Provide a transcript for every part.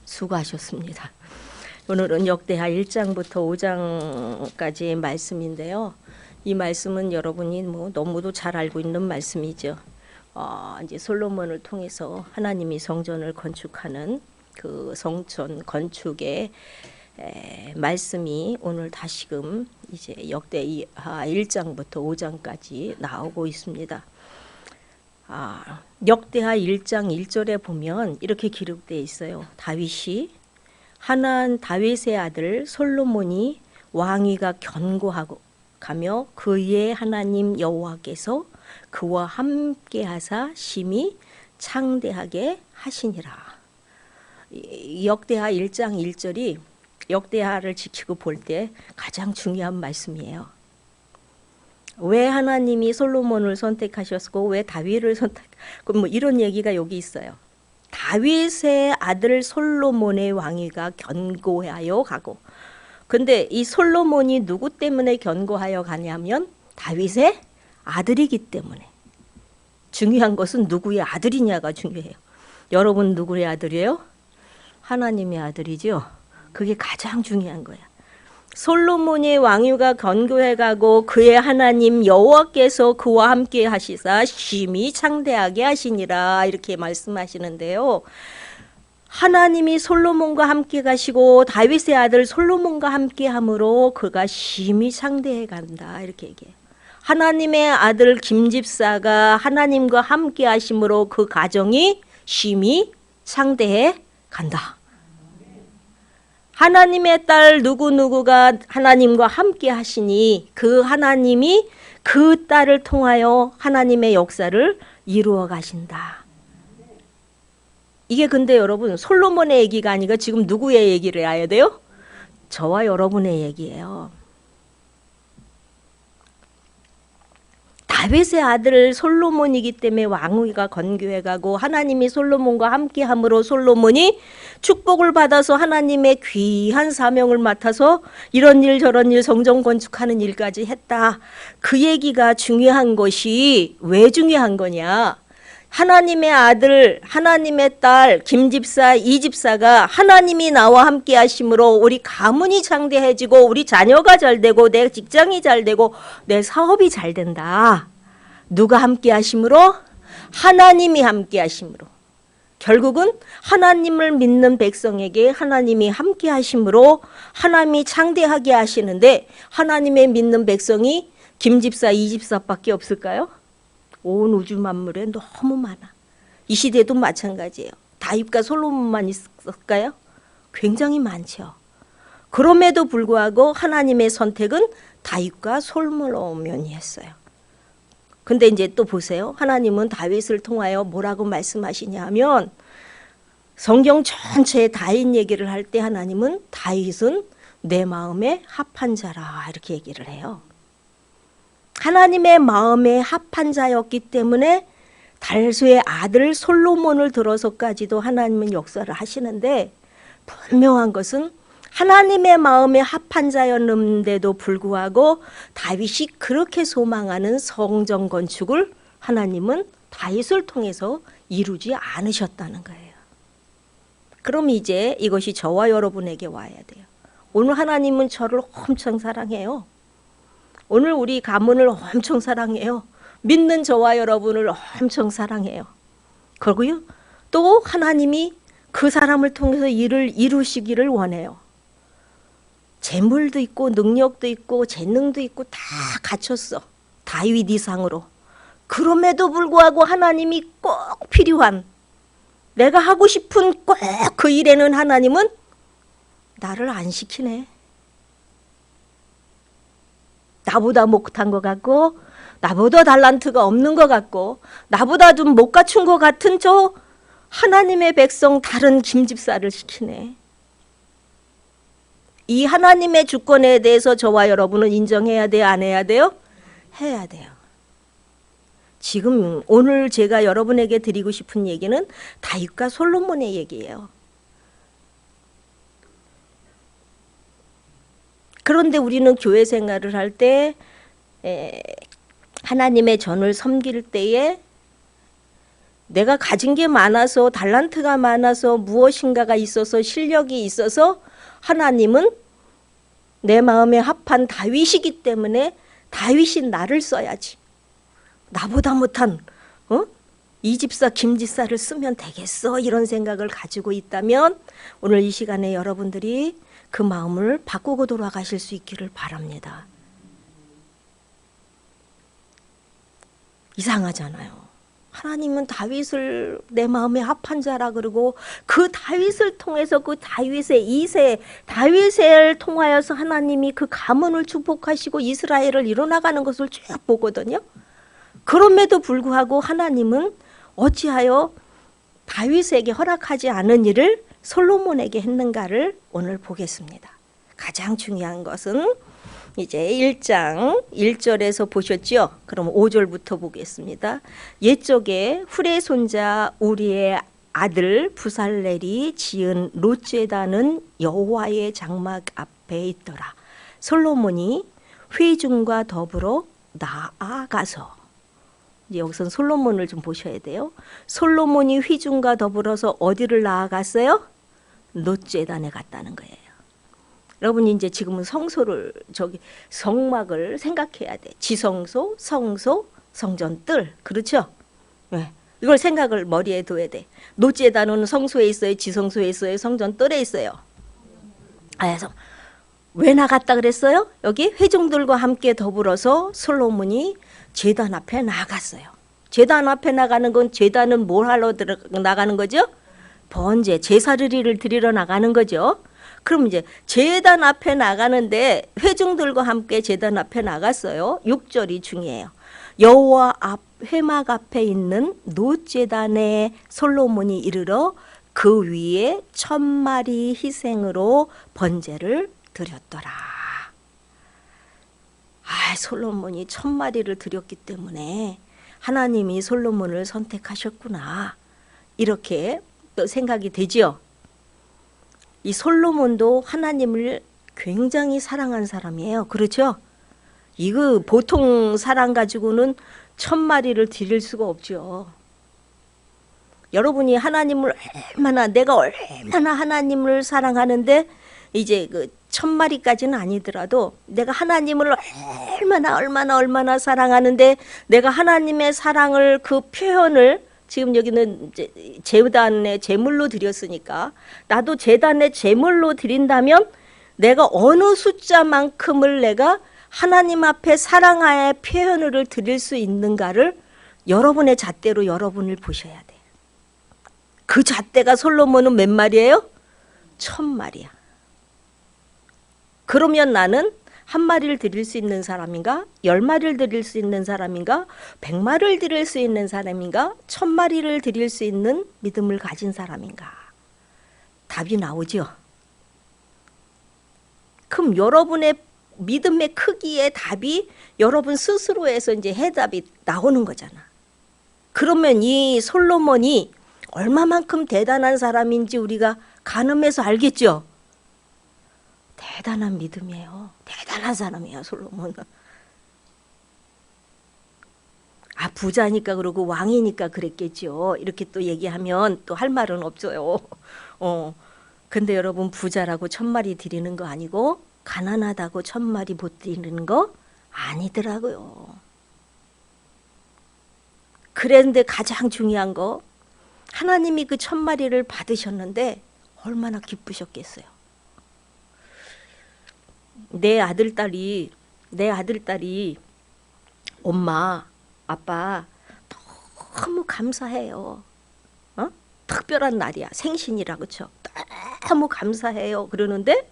수고하셨습니다. 오늘은 역대하 1장부터 5장까지의 말씀인데요. 이 말씀은 여러분이 너무도 잘 알고 있는 말씀이죠. 이제 솔로몬을 통해서 하나님이 성전을 건축하는 그 성전 건축의 말씀이 오늘 다시금 이제 역대하 1장부터 5장까지 나오고 있습니다. 역대하 1장 1절에 보면 이렇게 기록되어 있어요. 다윗의 아들 솔로몬이 왕위가 견고하고 가며 그의 하나님 여호와께서 그와 함께 하사 심히 창대하게 하시니라. 역대하 1장 1절이 역대하를 지키고 볼 때 가장 중요한 말씀이에요. 왜 하나님이 솔로몬을 선택하셨고 왜 다윗을 이런 얘기가 여기 있어요. 다윗의 아들 솔로몬의 왕위가 견고하여 가고, 근데 이 솔로몬이 누구 때문에 견고하여 가냐면 다윗의 아들이기 때문에. 중요한 것은 누구의 아들이냐가 중요해요. 여러분 누구의 아들이에요? 하나님의 아들이죠. 그게 가장 중요한 거야. 솔로몬의 왕위가 견고해가고 그의 하나님 여호와께서 그와 함께 하시사 심히 창대하게 하시니라, 이렇게 말씀하시는데요. 하나님이 솔로몬과 함께 가시고 다윗의 아들 솔로몬과 함께 함으로 그가 심히 창대해 간다, 이렇게 얘기해요. 하나님의 아들 김집사가 하나님과 함께 하심으로 그 가정이 심히 창대해 간다. 하나님의 딸 누구누구가 하나님과 함께 하시니 그 하나님이 그 딸을 통하여 하나님의 역사를 이루어 가신다. 이게 근데 여러분 솔로몬의 얘기가 아니고 지금 누구의 얘기를 해야 돼요? 저와 여러분의 얘기예요. 다윗의 아들 솔로몬이기 때문에 왕위가 건교해가고 하나님이 솔로몬과 함께함으로 솔로몬이 축복을 받아서 하나님의 귀한 사명을 맡아서 이런 일 저런 일 성전 건축하는 일까지 했다. 그 얘기가 중요한 것이 왜 중요한 거냐? 하나님의 아들, 하나님의 딸, 김집사, 이집사가 하나님이 나와 함께 하심으로 우리 가문이 창대해지고 우리 자녀가 잘 되고 내 직장이 잘 되고 내 사업이 잘 된다. 누가 함께 하심으로? 하나님이 함께 하심으로. 결국은 하나님을 믿는 백성에게 하나님이 함께 하심으로 하나님이 창대하게 하시는데, 하나님의 믿는 백성이 김집사, 이집사밖에 없을까요? 온 우주 만물에 너무 많아. 이 시대도 마찬가지예요. 다윗과 솔로몬만 있을까요? 굉장히 많죠. 그럼에도 불구하고 하나님의 선택은 다윗과 솔로몬이었어요. 근데 이제 또 보세요. 하나님은 다윗을 통하여 뭐라고 말씀하시냐 하면, 성경 전체에 다윗 얘기를 할 때 하나님은 다윗은 내 마음에 합한 자라, 이렇게 얘기를 해요. 하나님의 마음에 합한 자였기 때문에 달수의 아들 솔로몬을 들어서까지도 하나님은 역사를 하시는데, 분명한 것은 하나님의 마음에 합한 자였는데도 불구하고 다윗이 그렇게 소망하는 성전 건축을 하나님은 다윗을 통해서 이루지 않으셨다는 거예요. 그럼 이제 이것이 저와 여러분에게 와야 돼요. 오늘 하나님은 저를 엄청 사랑해요. 오늘 우리 가문을 엄청 사랑해요. 믿는 저와 여러분을 엄청 사랑해요. 그리고요, 또 하나님이 그 사람을 통해서 일을 이루시기를 원해요. 재물도 있고 능력도 있고 재능도 있고 다 갖췄어. 다윗 이상으로. 그럼에도 불구하고 하나님이 꼭 필요한, 내가 하고 싶은 꼭 그 일에는 하나님은 나를 안 시키네. 나보다 못한 것 같고 나보다 달란트가 없는 것 같고 나보다 좀 못 갖춘 것 같은 저 하나님의 백성 다른 김집사를 시키네. 이 하나님의 주권에 대해서 저와 여러분은 인정해야 돼요? 안 해야 돼요? 해야 돼요. 지금 오늘 제가 여러분에게 드리고 싶은 얘기는 다윗과 솔로몬의 얘기예요. 그런데 우리는 교회 생활을 할 때 하나님의 전을 섬길 때에 내가 가진 게 많아서 달란트가 많아서 무엇인가가 있어서 실력이 있어서 하나님은 내 마음에 합한 다윗이기 때문에 다윗이 나를 써야지. 나보다 못한 이 집사 김 집사를 쓰면 되겠어 이런 생각을 가지고 있다면 오늘 이 시간에 여러분들이 그 마음을 바꾸고 돌아가실 수 있기를 바랍니다. 이상하잖아요. 하나님은 다윗을 내 마음에 합한 자라 그러고 그 다윗을 통해서 그 다윗의 2세 다윗을 통하여서 하나님이 그 가문을 축복하시고 이스라엘을 이뤄나가는 것을 쭉 보거든요. 그럼에도 불구하고 하나님은 어찌하여 다윗에게 허락하지 않은 일을 솔로몬에게 했는가를 오늘 보겠습니다. 가장 중요한 것은 이제 1장 1절에서 보셨죠? 그럼 5절부터 보겠습니다. 옛적에 훌의 손자 우리의 아들 부살렐이 지은 롯제단은 여호와의 장막 앞에 있더라. 솔로몬이 회중과 더불어 나아가서, 여기서는 솔로몬을 좀 보셔야 돼요. 솔로몬이 회중과 더불어서 어디를 나아갔어요? 롯제단에 갔다는 거예요. 여러분이 이제 지금은 성소를 성막을 생각해야 돼. 지성소, 성소, 성전뜰, 그렇죠? 네. 이걸 생각을 머리에 둬야 돼. 롯제단은 성소에 있어요, 지성소에 있어요, 성전뜰에 있어요. 그래서 왜 나갔다 그랬어요? 여기 회중들과 함께 더불어서 솔로몬이 제단 앞에 나갔어요. 제단 앞에 나가는 건 제단은 뭘 하러 나가는 거죠? 번제, 제사를 드리러 나가는 거죠. 그럼 이제 제단 앞에 나가는데 회중들과 함께 제단 앞에 나갔어요. 6절이 중요해요. 여호와 앞 회막 앞에 있는 롯제단에 솔로몬이 이르러 그 위에 1000마리 희생으로 번제를 드렸더라. 솔로몬이 1000마리를 드렸기 때문에 하나님이 솔로몬을 선택하셨구나. 이렇게 또 생각이 되지요. 이 솔로몬도 하나님을 굉장히 사랑한 사람이에요. 그렇죠? 이거 보통 사랑 가지고는 1000마리를 드릴 수가 없죠. 여러분이 하나님을 내가 얼마나 하나님을 사랑하는데 이제 그 1000마리까지는 아니더라도 내가 하나님을 얼마나 사랑하는데 내가 하나님의 사랑을 그 표현을 지금 여기는 이제 제단에 제물로 드렸으니까 나도 제단에 제물로 드린다면 내가 어느 숫자만큼을 내가 하나님 앞에 사랑의 표현을 드릴 수 있는가를 여러분의 잣대로 여러분을 보셔야 돼. 그 잣대가 솔로몬은 몇 마리예요? 1000마리야. 그러면 나는 1마리를 드릴 수 있는 사람인가? 10마리를 드릴 수 있는 사람인가? 100마리를 드릴 수 있는 사람인가? 1000마리를 드릴 수 있는 믿음을 가진 사람인가? 답이 나오죠. 그럼 여러분의 믿음의 크기의 답이 여러분 스스로에서 이제 해답이 나오는 거잖아. 그러면 이 솔로몬이 얼마만큼 대단한 사람인지 우리가 가늠해서 알겠죠? 대단한 믿음이에요. 대단한 사람이에요, 솔로몬은. 부자니까 그러고 왕이니까 그랬겠죠. 이렇게 또 얘기하면 또 할 말은 없어요. 근데 여러분 부자라고 1000마리 드리는 거 아니고 가난하다고 1000마리 못 드리는 거 아니더라고요. 그런데 가장 중요한 거 하나님이 그 1000마리를 받으셨는데 얼마나 기쁘셨겠어요. 내 아들딸이 엄마 아빠 너무 감사해요. 특별한 날이야. 생신이라 그렇죠. 너무 감사해요. 그러는데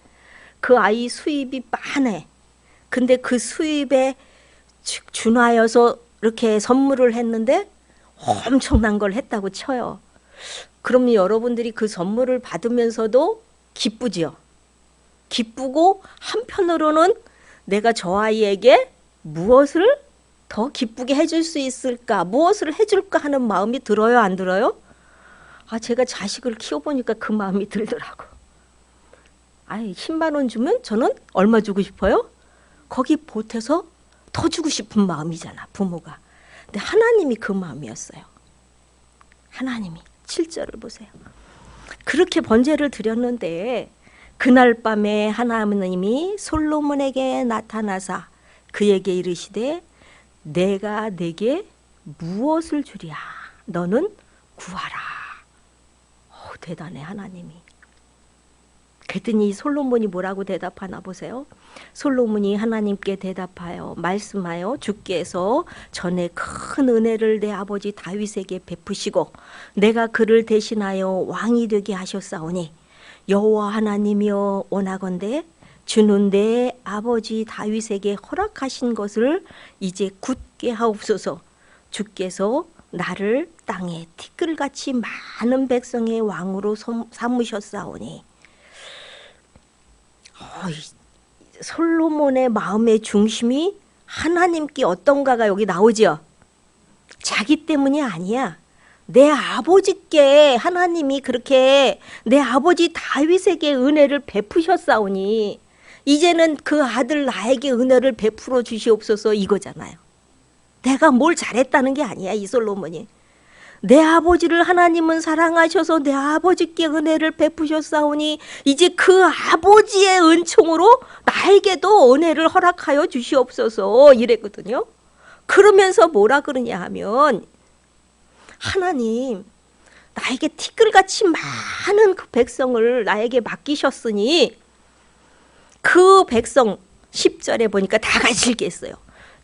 그 아이 수입이 많네. 근데 그 수입에 준하여서 이렇게 선물을 했는데 엄청난 걸 했다고 쳐요. 그럼 여러분들이 그 선물을 받으면서도 기쁘죠. 기쁘고 한편으로는 내가 저 아이에게 무엇을 더 기쁘게 해줄 수 있을까, 무엇을 해줄까 하는 마음이 들어요, 안 들어요? 제가 자식을 키워보니까 그 마음이 들더라고. 10만 원 주면 저는 얼마 주고 싶어요? 거기 보태서 더 주고 싶은 마음이잖아, 부모가. 근데 하나님이 그 마음이었어요. 하나님이 7절을 보세요. 그렇게 번제를 드렸는데 그날 밤에 하나님이 솔로몬에게 나타나사 그에게 이르시되 내가 내게 무엇을 주랴 너는 구하라. 대단해 하나님이. 그랬더니 솔로몬이 뭐라고 대답하나 보세요. 솔로몬이 하나님께 대답하여 말씀하여 주께서 전에 큰 은혜를 내 아버지 다윗에게 베푸시고 내가 그를 대신하여 왕이 되게 하셨사오니 여호와 하나님이여 원하건대 주는 내 아버지 다윗에게 허락하신 것을 이제 굳게 하옵소서. 주께서 나를 땅에 티끌같이 많은 백성의 왕으로 삼으셨사오니. 솔로몬의 마음의 중심이 하나님께 어떤가가 여기 나오죠. 자기 때문이 아니야. 내 아버지께 하나님이 그렇게 내 아버지 다윗에게 은혜를 베푸셨사오니 이제는 그 아들 나에게 은혜를 베풀어 주시옵소서 이거잖아요. 내가 뭘 잘했다는 게 아니야 이 솔로몬이. 내 아버지를 하나님은 사랑하셔서 내 아버지께 은혜를 베푸셨사오니 이제 그 아버지의 은총으로 나에게도 은혜를 허락하여 주시옵소서 이랬거든요. 그러면서 뭐라 그러냐 하면 하나님 나에게 티끌같이 많은 그 백성을 나에게 맡기셨으니 그 백성 10절에 보니까 다 같이 읽겠어요.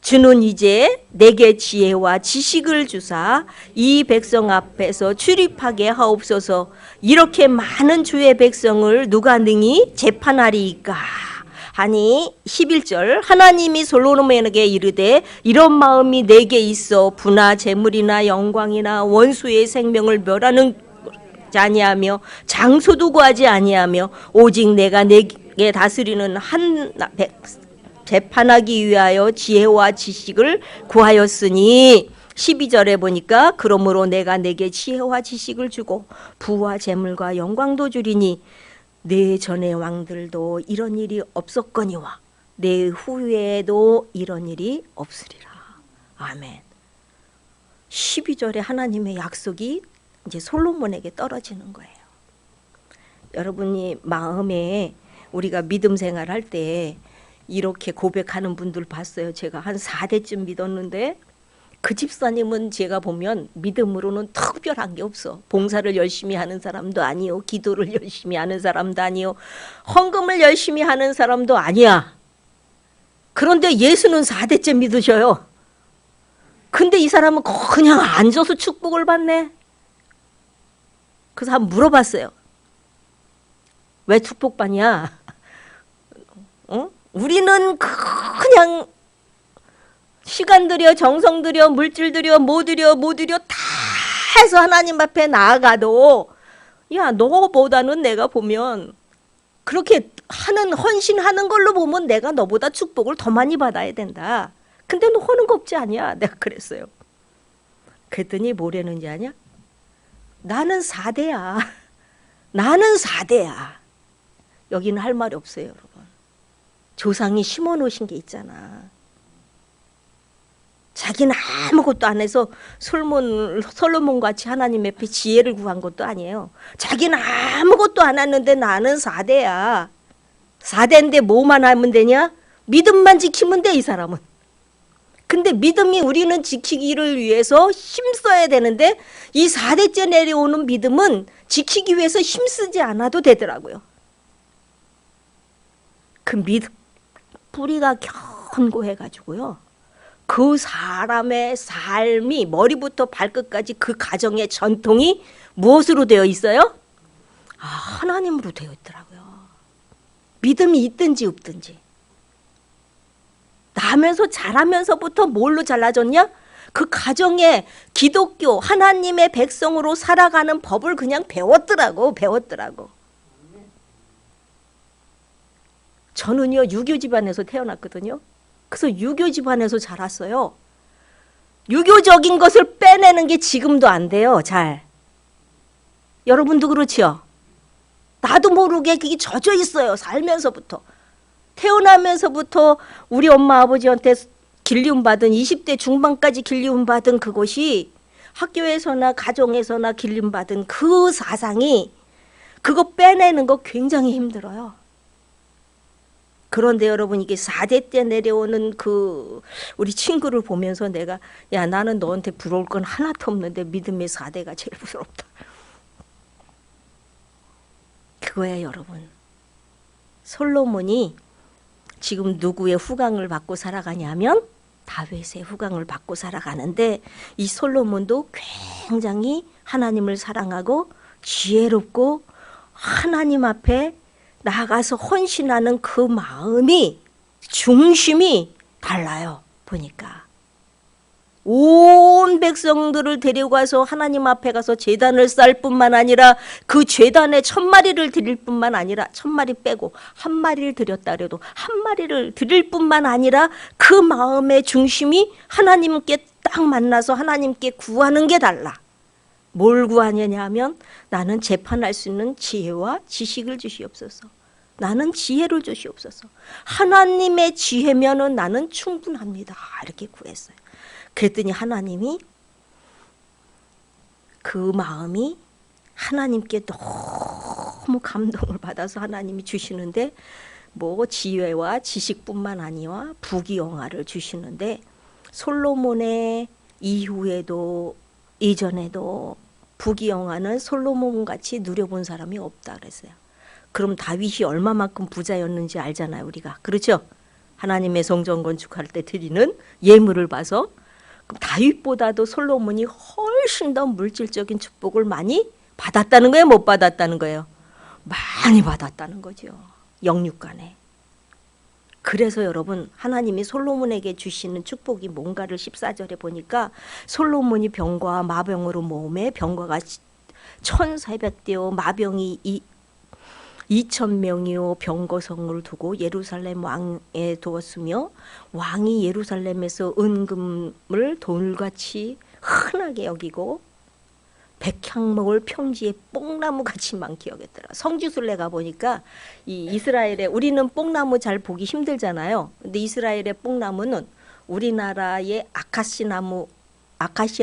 주는 이제 내게 지혜와 지식을 주사 이 백성 앞에서 출입하게 하옵소서. 이렇게 많은 주의 백성을 누가 능히 재판하리이까 하니 11절 하나님이 솔로몬에게 이르되 이런 마음이 내게 있어 부나 재물이나 영광이나 원수의 생명을 멸하는 자니하며 장소도 구하지 아니하며 오직 내가 내게 다스리는 한 재판하기 위하여 지혜와 지식을 구하였으니 12절에 보니까 그러므로 내가 내게 지혜와 지식을 주고 부와 재물과 영광도 주리니 내 전의 왕들도 이런 일이 없었거니와 내 후에도 이런 일이 없으리라. 아멘. 12절에 하나님의 약속이 이제 솔로몬에게 떨어지는 거예요. 여러분이 마음에 우리가 믿음 생활할 때 이렇게 고백하는 분들 봤어요. 제가 한 4대쯤 믿었는데 그 집사님은 제가 보면 믿음으로는 특별한 게 없어. 봉사를 열심히 하는 사람도 아니요. 기도를 열심히 하는 사람도 아니요. 헌금을 열심히 하는 사람도 아니야. 그런데 예수는 4대째 믿으셔요. 근데 이 사람은 그냥 앉아서 축복을 받네. 그래서 한번 물어봤어요. 왜 축복받냐? 우리는 그냥 시간 들여 정성 들여 물질 들여 뭐 들여 다 해서 하나님 앞에 나아가도 야 너보다는 내가 보면 그렇게 하는 헌신하는 걸로 보면 내가 너보다 축복을 더 많이 받아야 된다. 근데 너 하는 거 없지 않냐? 내가 그랬어요. 그랬더니 뭐라는지 아냐? 나는 4대야. 나는 4대야. 여기는 할 말이 없어요, 여러분. 조상이 심어놓으신 게 있잖아. 자기는 아무것도 안 해서 솔로몬 같이 하나님 앞에 지혜를 구한 것도 아니에요. 자기는 아무것도 안 했는데 나는 4대야. 4대인데 뭐만 하면 되냐? 믿음만 지키면 돼, 이 사람은. 근데 믿음이 우리는 지키기를 위해서 힘써야 되는데 이 4대째 내려오는 믿음은 지키기 위해서 힘쓰지 않아도 되더라고요. 그 믿음 뿌리가 견고해가지고요. 그 사람의 삶이 머리부터 발끝까지 그 가정의 전통이 무엇으로 되어 있어요? 하나님으로 되어 있더라고요. 믿음이 있든지 없든지. 나면서 잘하면서부터 뭘로 잘라졌냐? 그 가정에 기독교 하나님의 백성으로 살아가는 법을 그냥 배웠더라고. 저는요 유교 집안에서 태어났거든요. 그래서 유교 집안에서 자랐어요. 유교적인 것을 빼내는 게 지금도 안 돼요. 잘. 여러분도 그렇지요? 나도 모르게 그게 젖어 있어요. 살면서부터. 태어나면서부터 우리 엄마 아버지한테 길리움 받은 20대 중반까지 길리움 받은 그것이 학교에서나 가정에서나 길림받은 그 사상이 그거 빼내는 거 굉장히 힘들어요. 그런데 여러분 이게 4대 때 내려오는 그 우리 친구를 보면서 내가 야 나는 너한테 부러울 건 하나도 없는데 믿음의 4대가 제일 부럽다. 그거예요 여러분. 솔로몬이 지금 누구의 후광을 받고 살아가냐면 다윗의 후광을 받고 살아가는데 이 솔로몬도 굉장히 하나님을 사랑하고 지혜롭고 하나님 앞에 나가서 헌신하는 그 마음이 중심이 달라요. 보니까 온 백성들을 데려가서 하나님 앞에 가서 제단을 쌓을 뿐만 아니라 그 제단에 1000마리를 드릴 뿐만 아니라 1000마리 빼고 1마리를 드렸다 그래도 1마리를 드릴 뿐만 아니라 그 마음의 중심이 하나님께 딱 만나서 하나님께 구하는 게 달라. 뭘 구하느냐 하면 나는 재판할 수 있는 지혜와 지식을 주시옵소서. 나는 지혜를 주시옵소서. 하나님의 지혜면은 나는 충분합니다. 이렇게 구했어요. 그랬더니 하나님이 그 마음이 하나님께 너무 감동을 받아서 하나님이 주시는데 뭐 지혜와 지식뿐만 아니라 부귀영화를 주시는데 솔로몬의 이후에도 이전에도 부귀영화는 솔로몬같이 누려본 사람이 없다 그랬어요. 그럼 다윗이 얼마만큼 부자였는지 알잖아요 우리가. 그렇죠? 하나님의 성전 건축할 때 드리는 예물을 봐서 그럼 다윗보다도 솔로몬이 훨씬 더 물질적인 축복을 많이 받았다는 거예요? 못 받았다는 거예요? 많이 받았다는 거죠. 영육간에. 그래서 여러분 하나님이 솔로몬에게 주시는 축복이 뭔가를 14절에 보니까 솔로몬이 병과 마병으로 모음에 병과가 1400대요 마병이 2000명이요 병거성을 두고 예루살렘 왕에 두었으며 왕이 예루살렘에서 은금을 돌같이 흔하게 여기고 백향목을 평지에 뽕나무같이 많게 여겼더라. 성지순례 가보니까 이 이스라엘에 우리는 뽕나무 잘 보기 힘들잖아요. 근데 이스라엘의 뽕나무는 우리나라의 아카시아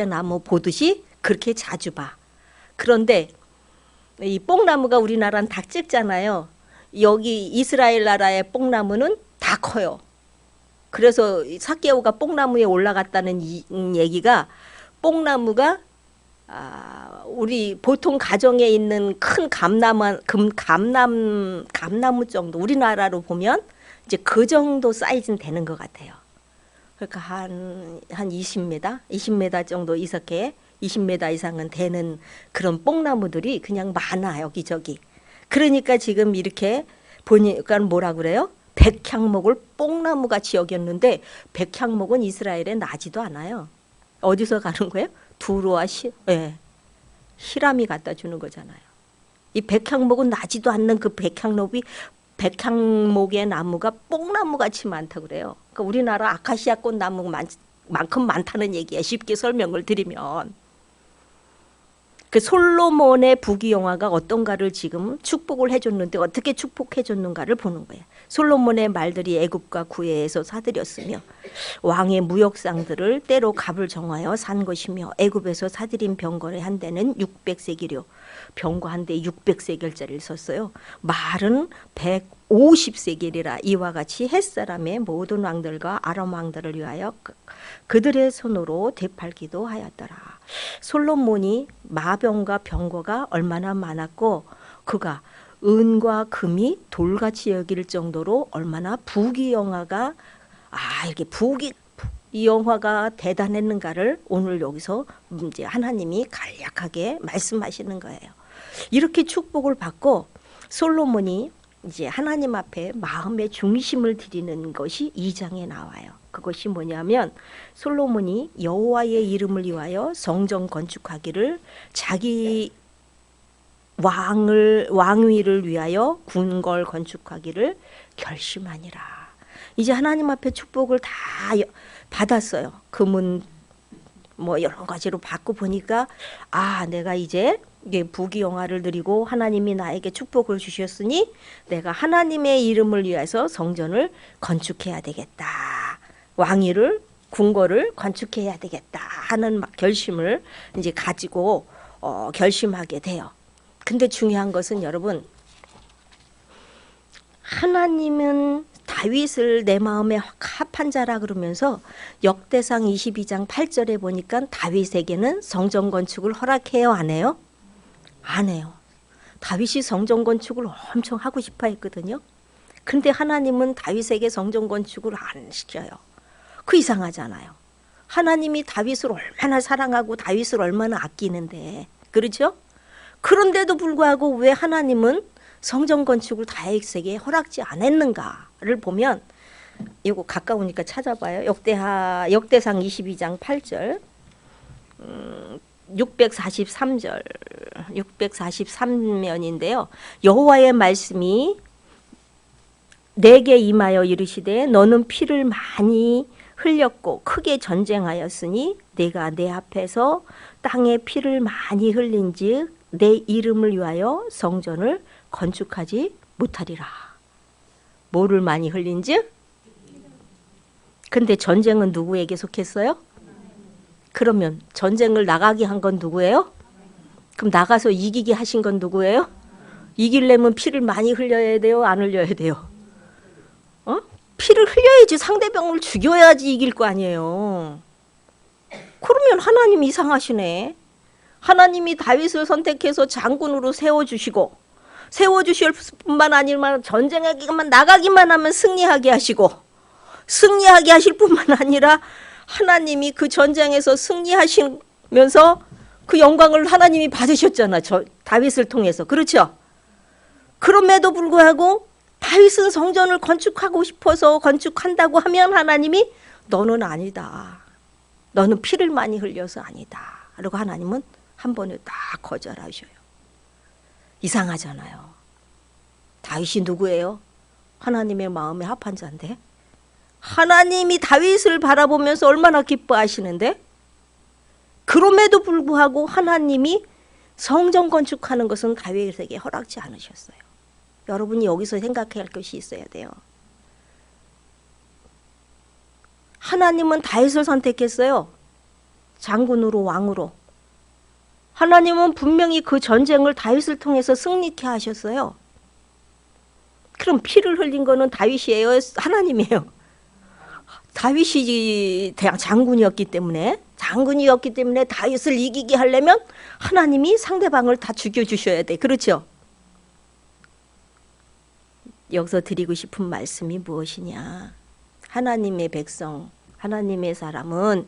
나무 보듯이 그렇게 자주 봐. 그런데 이 뽕나무가 우리나라는 다 작잖아요. 여기 이스라엘 나라의 뽕나무는 다 커요. 그래서 삭개오가 뽕나무에 올라갔다는 얘기가 뽕나무가 우리 보통 가정에 있는 큰 감나무 정도 우리나라로 보면 이제 그 정도 사이즈는 되는 것 같아요. 그러니까 한 20m 정도 이렇게 20m 이상은 되는 그런 뽕나무들이 그냥 많아 여기저기. 그러니까 지금 이렇게 보니까 뭐라 그래요? 백향목을 뽕나무같이 여겼는데 백향목은 이스라엘에 나지도 않아요. 어디서 가는 거예요? 두루와 히람이 갖다 주는 거잖아요. 이 백향목은 나지도 않는 그 백향목의 나무가 뽕나무같이 많다 그래요. 그러니까 우리나라 아카시아 꽃나무만큼 많다는 얘기야. 쉽게 설명을 드리면. 그 솔로몬의 부귀영화가 어떤가를 지금 축복을 해줬는데 어떻게 축복해줬는가를 보는 거예요. 솔로몬의 말들이 애굽과 구해에서 사들였으며 왕의 무역상들을 때로 값을 정하여 산 것이며 애굽에서 사들인 병거의 한 대는 600세겔이요. 병거 한 대에 600세겔짜리를 썼어요. 말은 150세겔이라 이와 같이 햇사람의 모든 왕들과 아람 왕들을 위하여 그들의 손으로 되팔기도 하였더라. 솔로몬이 마병과 병거가 얼마나 많았고 그가 은과 금이 돌같이 여길 정도로 얼마나 부귀영화가 이렇게 부귀영화가 대단했는가를 오늘 여기서 이제 하나님이 간략하게 말씀하시는 거예요. 이렇게 축복을 받고 솔로몬이 이제 하나님 앞에 마음의 중심을 드리는 것이 2장에 나와요. 그것이 뭐냐면 솔로몬이 여호와의 이름을 위하여 성전 건축하기를 자기 왕위를 위하여 궁궐 건축하기를 결심하니라. 이제 하나님 앞에 축복을 다 받았어요. 금은 뭐 여러 가지로 받고 보니까 내가 이제 부귀영화를 누리고 하나님이 나에게 축복을 주셨으니 내가 하나님의 이름을 위해서 성전을 건축해야 되겠다. 왕위를 궁궐을 건축해야 되겠다 하는 막 결심을 이제 가지고 결심하게 돼요. 근데 중요한 것은 여러분, 하나님은 다윗을 내 마음에 합한 자라 그러면서 역대상 22장 8절에 보니까 다윗에게는 성전 건축을 허락해요, 안 해요? 안 해요. 다윗이 성전 건축을 엄청 하고 싶어 했거든요. 근데 하나님은 다윗에게 성전 건축을 안 시켜요. 그 이상하잖아요. 하나님이 다윗을 얼마나 사랑하고 다윗을 얼마나 아끼는데, 그렇죠? 그런데도 불구하고 왜 하나님은 성전 건축을 다윗에게 허락지 않았는가를 보면, 이거 가까우니까 찾아봐요. 역대상 22장 8절, 643절, 643면인데요. 여호와의 말씀이 내게 임하여 이르시되 너는 피를 많이 흘렸고 크게 전쟁하였으니 내가 내 앞에서 땅에 피를 많이 흘린즉 내 이름을 위하여 성전을 건축하지 못하리라. 뭐를 많이 흘린즉? 근데 전쟁은 누구에게 속했어요? 그러면 전쟁을 나가게 한 건 누구예요? 그럼 나가서 이기게 하신 건 누구예요? 이기려면 피를 많이 흘려야 돼요? 안 흘려야 돼요? 피를 흘려야지, 상대방을 죽여야지 이길 거 아니에요. 그러면 하나님 이상하시네. 하나님이 다윗을 선택해서 장군으로 세워주시고, 세워주실 뿐만 아니라 전쟁에만 나가기만 하면 승리하게 하시고, 승리하게 하실 뿐만 아니라 하나님이 그 전쟁에서 승리하시면서 그 영광을 하나님이 받으셨잖아, 다윗을 통해서. 그렇죠? 그럼에도 불구하고 다윗은 성전을 건축하고 싶어서 건축한다고 하면 하나님이 너는 아니다. 너는 피를 많이 흘려서 아니다. 그리고 하나님은 한 번에 딱 거절하셔요. 이상하잖아요. 다윗이 누구예요? 하나님의 마음에 합한 자인데. 하나님이 다윗을 바라보면서 얼마나 기뻐하시는데, 그럼에도 불구하고 하나님이 성전 건축하는 것은 다윗에게 허락지 않으셨어요. 여러분이 여기서 생각해야 할 것이 있어야 돼요. 하나님은 다윗을 선택했어요. 장군으로, 왕으로. 하나님은 분명히 그 전쟁을 다윗을 통해서 승리케 하셨어요. 그럼 피를 흘린 거는 다윗이에요? 하나님이에요? 다윗이 장군이었기 때문에 다윗을 이기게 하려면 하나님이 상대방을 다 죽여주셔야 돼. 그렇죠? 여기서 드리고 싶은 말씀이 무엇이냐. 하나님의 백성, 하나님의 사람은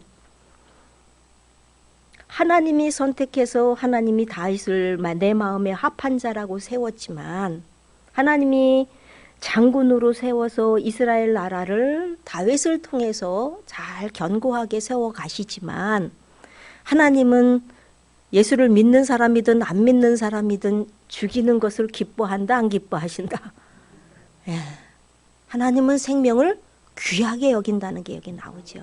하나님이 선택해서 하나님이 다윗을 내 마음에 합한 자라고 세웠지만, 하나님이 장군으로 세워서 이스라엘 나라를 다윗을 통해서 잘 견고하게 세워 가시지만, 하나님은 예수를 믿는 사람이든 안 믿는 사람이든 죽이는 것을 기뻐한다, 안 기뻐하신다? 예. 하나님은 생명을 귀하게 여긴다는 게 여기 나오죠.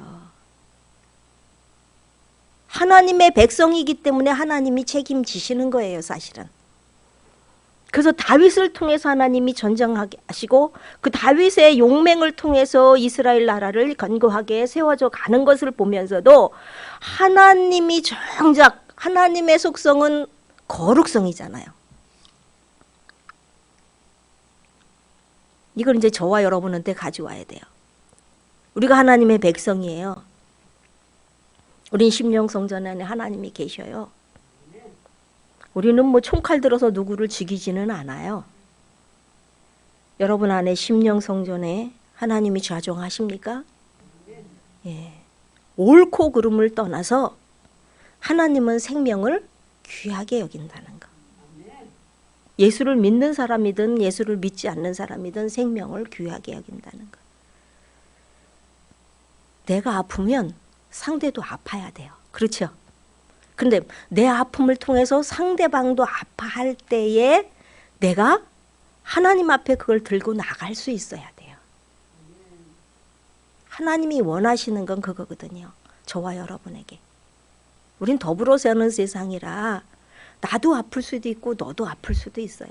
하나님의 백성이기 때문에 하나님이 책임지시는 거예요, 사실은. 그래서 다윗을 통해서 하나님이 전쟁하게 하시고, 그 다윗의 용맹을 통해서 이스라엘 나라를 견고하게 세워져 가는 것을 보면서도, 하나님이 정작 하나님의 속성은 거룩성이잖아요. 이걸 이제 저와 여러분한테 가져와야 돼요. 우리가 하나님의 백성이에요. 우린 심령성전 안에 하나님이 계셔요. 우리는 뭐 총칼 들어서 누구를 죽이지는 않아요. 여러분 안에 심령성전에 하나님이 좌정하십니까? 예. 옳고 그름을 떠나서 하나님은 생명을 귀하게 여긴다는 거. 예수를 믿는 사람이든 예수를 믿지 않는 사람이든 생명을 귀하게 여긴다는 거. 내가 아프면 상대도 아파야 돼요. 그렇죠? 근데 내 아픔을 통해서 상대방도 아파할 때에 내가 하나님 앞에 그걸 들고 나갈 수 있어야 돼요. 하나님이 원하시는 건 그거거든요. 저와 여러분에게. 우린 더불어 사는 세상이라 나도 아플 수도 있고 너도 아플 수도 있어요.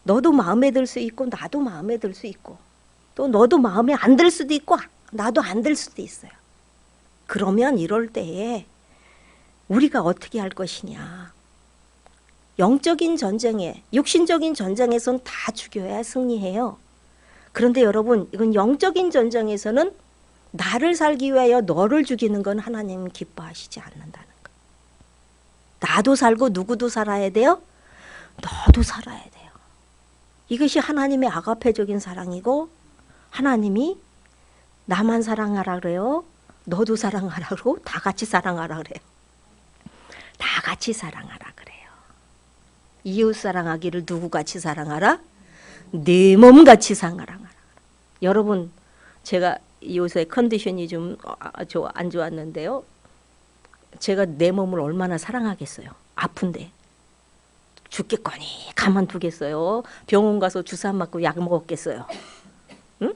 너도 마음에 들 수 있고 나도 마음에 들 수 있고, 또 너도 마음에 안 들 수도 있고 나도 안 들 수도 있어요. 그러면 이럴 때에 우리가 어떻게 할 것이냐. 영적인 전쟁에, 육신적인 전쟁에선 다 죽여야 승리해요. 그런데 여러분, 이건 영적인 전쟁에서는 나를 살기 위하여 너를 죽이는 건 하나님은 기뻐하시지 않는다는 거. 나도 살고 누구도 살아야 돼요? 너도 살아야 돼요. 이것이 하나님의 아가페적인 사랑이고, 하나님이 나만 사랑하라 그래요? 너도 사랑하라 그러고 다 같이 사랑하라 그래요. 다 같이 사랑하라 그래요. 이웃 사랑하기를 누구같이 사랑하라? 내 몸같이 사랑하라. 여러분, 제가 요새 컨디션이 좀 안 좋았는데요. 제가 내 몸을 얼마나 사랑하겠어요. 아픈데. 죽겠거니 가만두겠어요. 병원 가서 주사 맞고 약 먹었겠어요. 응?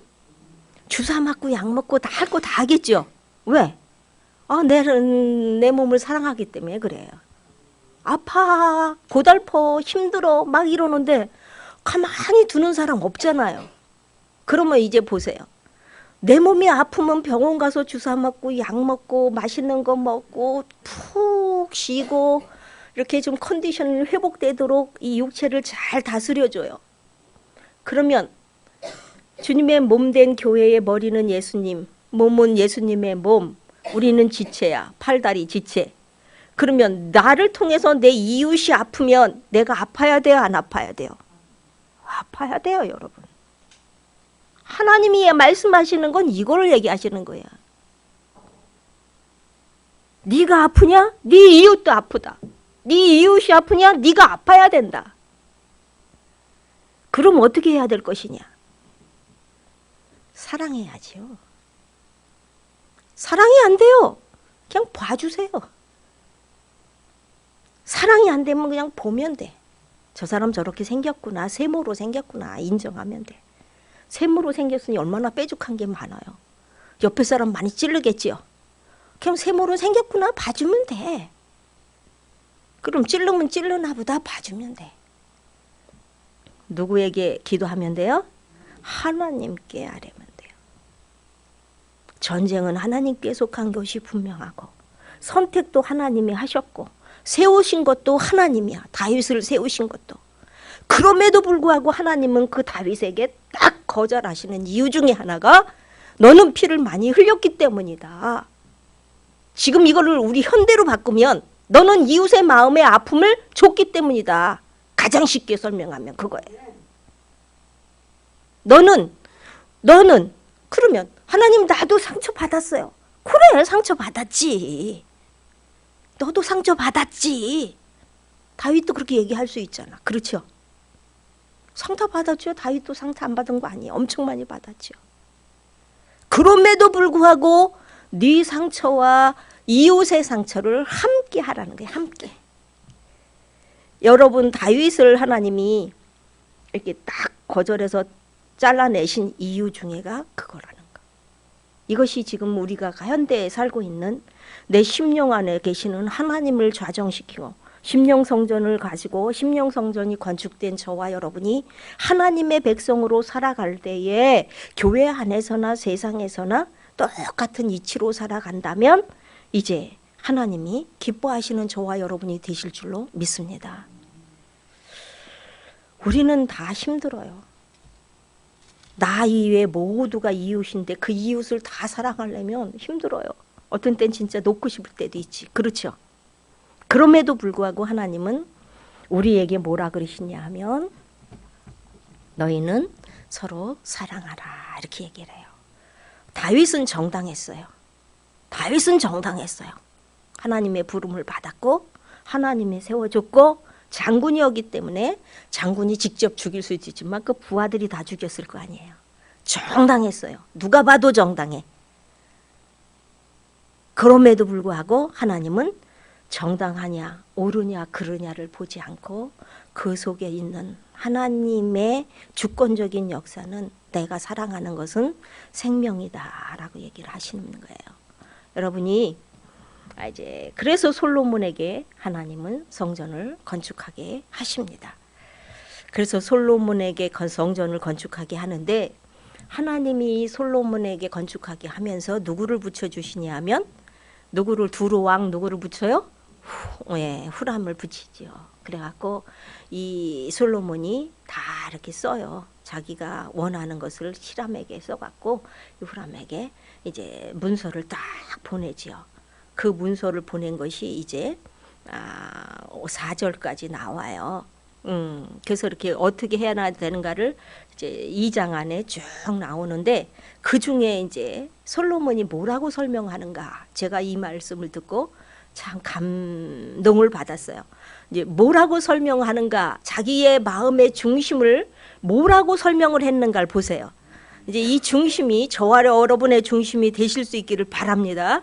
주사 맞고 약 먹고 다 할 거 다 하겠죠. 왜? 내 몸을 사랑하기 때문에 그래요. 아파, 고달퍼, 힘들어 막 이러는데 가만히 두는 사람 없잖아요. 그러면 이제 보세요. 내 몸이 아프면 병원 가서 주사 맞고 약 먹고 맛있는 거 먹고 푹 쉬고 이렇게 좀 컨디션이 회복되도록 이 육체를 잘 다스려줘요. 그러면 주님의 몸된 교회의 머리는 예수님, 몸은 예수님의 몸, 우리는 지체야. 팔다리 지체. 그러면 나를 통해서 내 이웃이 아프면 내가 아파야 돼요? 안 아파야 돼요? 아파야 돼요, 여러분. 하나님이 말씀하시는 건 이거를 얘기하시는 거야. 네가 아프냐? 네 이웃도 아프다. 네 이웃이 아프냐? 네가 아파야 된다. 그럼 어떻게 해야 될 것이냐? 사랑해야지요. 사랑이 안 돼요. 그냥 봐주세요. 사랑이 안 되면 그냥 보면 돼. 저 사람 저렇게 생겼구나. 세모로 생겼구나. 인정하면 돼. 세모로 생겼으니 얼마나 뾰족한 게 많아요. 옆에 사람 많이 찌르겠지요. 그냥 세모로 생겼구나. 봐주면 돼. 그럼 찌르면 찌르나 보다 봐주면 돼. 누구에게 기도하면 돼요? 하나님께 아뢰면 돼요. 전쟁은 하나님께 속한 것이 분명하고 선택도 하나님이 하셨고 세우신 것도 하나님이야. 다윗을 세우신 것도. 그럼에도 불구하고 하나님은 그 다윗에게 딱 거절하시는 이유 중에 하나가 너는 피를 많이 흘렸기 때문이다. 지금 이거를 우리 현대로 바꾸면 너는 이웃의 마음의 아픔을 줬기 때문이다. 가장 쉽게 설명하면 그거예요. 너는 그러면 하나님 나도 상처받았어요. 그래, 상처받았지. 너도 상처받았지. 다윗도 그렇게 얘기할 수 있잖아. 그렇죠? 상처받았죠. 다윗도 상처 안 받은 거 아니에요. 엄청 많이 받았죠. 그럼에도 불구하고 네 상처와 이웃의 상처를 함께 하라는 거예요. 함께. 여러분, 다윗을 하나님이 이렇게 딱 거절해서 잘라내신 이유 중에가 그거라는 거. 이것이 지금 우리가 현대에 살고 있는 내 심령 안에 계시는 하나님을 좌정시키고 심령 성전을 가지고 심령 성전이 건축된 저와 여러분이 하나님의 백성으로 살아갈 때에 교회 안에서나 세상에서나 똑같은 이치로 살아간다면 이제 하나님이 기뻐하시는 저와 여러분이 되실 줄로 믿습니다. 우리는 다 힘들어요. 나 이외에 모두가 이웃인데 그 이웃을 다 사랑하려면 힘들어요. 어떤 땐 진짜 놓고 싶을 때도 있지. 그렇죠? 그럼에도 불구하고 하나님은 우리에게 뭐라 그러시냐 하면 너희는 서로 사랑하라 이렇게 얘기를 해요. 다윗은 정당했어요. 다윗은 정당했어요. 하나님의 부름을 받았고 하나님이 세워줬고 장군이었기 때문에 장군이 직접 죽일 수 있지만 그 부하들이 다 죽였을 거 아니에요. 정당했어요. 누가 봐도 정당해. 그럼에도 불구하고 하나님은 정당하냐 옳으냐 그르냐를 보지 않고 그 속에 있는 하나님의 주권적인 역사는 내가 사랑하는 것은 생명이다 라고 얘기를 하시는 거예요. 여러분이 이제 그래서 솔로몬에게 하나님은 성전을 건축하게 하십니다. 그래서 솔로몬에게 성전을 건축하게 하는데 하나님이 솔로몬에게 건축하게 하면서 누구를 붙여주시냐 하면 누구를 두루왕 누구를 붙여요? 예, 후람을 붙이죠. 그래갖고 이 솔로몬이 다 이렇게 써요. 자기가 원하는 것을 히람에게 써갖고 후람에게 이제 문서를 딱 보내지요. 그 문서를 보낸 것이 이제 4절까지 나와요. 그래서 이렇게 어떻게 해야 되는가를 이제 2장 안에 쭉 나오는데 그 중에 이제 솔로몬이 뭐라고 설명하는가, 제가 이 말씀을 듣고 참 감동을 받았어요. 이제 뭐라고 설명하는가, 자기의 마음의 중심을 뭐라고 설명을 했는가를 보세요. 이제 이 중심이 저와 여러분의 중심이 되실 수 있기를 바랍니다.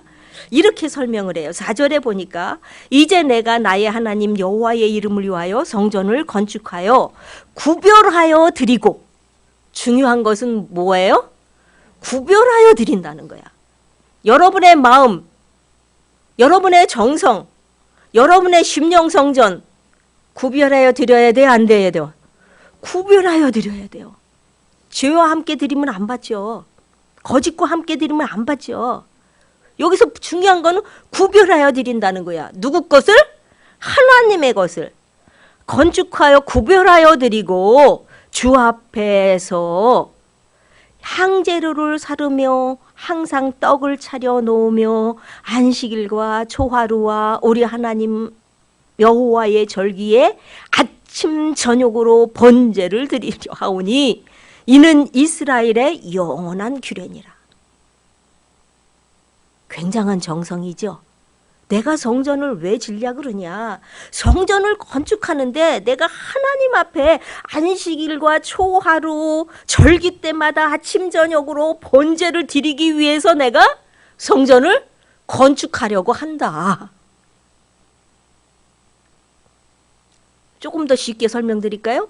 이렇게 설명을 해요. 4절에 보니까 이제 내가 나의 하나님 여호와의 이름을 위하여 성전을 건축하여 구별하여 드리고, 중요한 것은 뭐예요? 구별하여 드린다는 거야. 여러분의 마음, 여러분의 정성, 여러분의 심령 성전 구별하여 드려야 돼, 안 돼야 돼요? 구별하여 드려야 돼요. 죄와 함께 드리면 안 받죠. 거짓과 함께 드리면 안 받죠. 여기서 중요한 거는 구별하여 드린다는 거야. 누구 것을? 하나님의 것을 건축하여 구별하여 드리고 주 앞에서 향재료를 사르며 항상 떡을 차려 놓으며 안식일과 초하루와 우리 하나님 여호와의 절기에 아침 저녁으로 번제를 드리려 하오니 이는 이스라엘의 영원한 규례니라. 굉장한 정성이죠. 내가 성전을 왜 지으려 그러냐. 성전을 건축하는데 내가 하나님 앞에 안식일과 초하루 절기 때마다 아침 저녁으로 번제를 드리기 위해서 내가 성전을 건축하려고 한다. 조금 더 쉽게 설명드릴까요?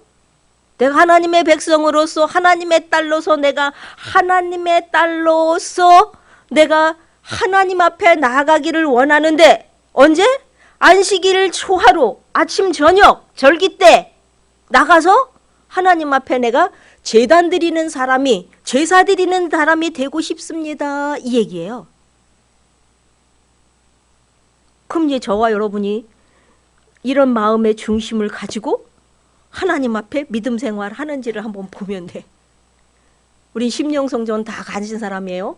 내가 하나님의 백성으로서 하나님의 딸로서 내가 하나님의 딸로서 내가 하나님 앞에 나아가기를 원하는데 언제? 안식일 초하루 아침 저녁 절기 때 나가서 하나님 앞에 내가 제단 드리는 사람이, 제사 드리는 사람이 되고 싶습니다, 이 얘기예요. 그럼 이제 저와 여러분이 이런 마음의 중심을 가지고 하나님 앞에 믿음 생활 하는지를 한번 보면 돼. 우린 심령성전 다 가진 사람이에요.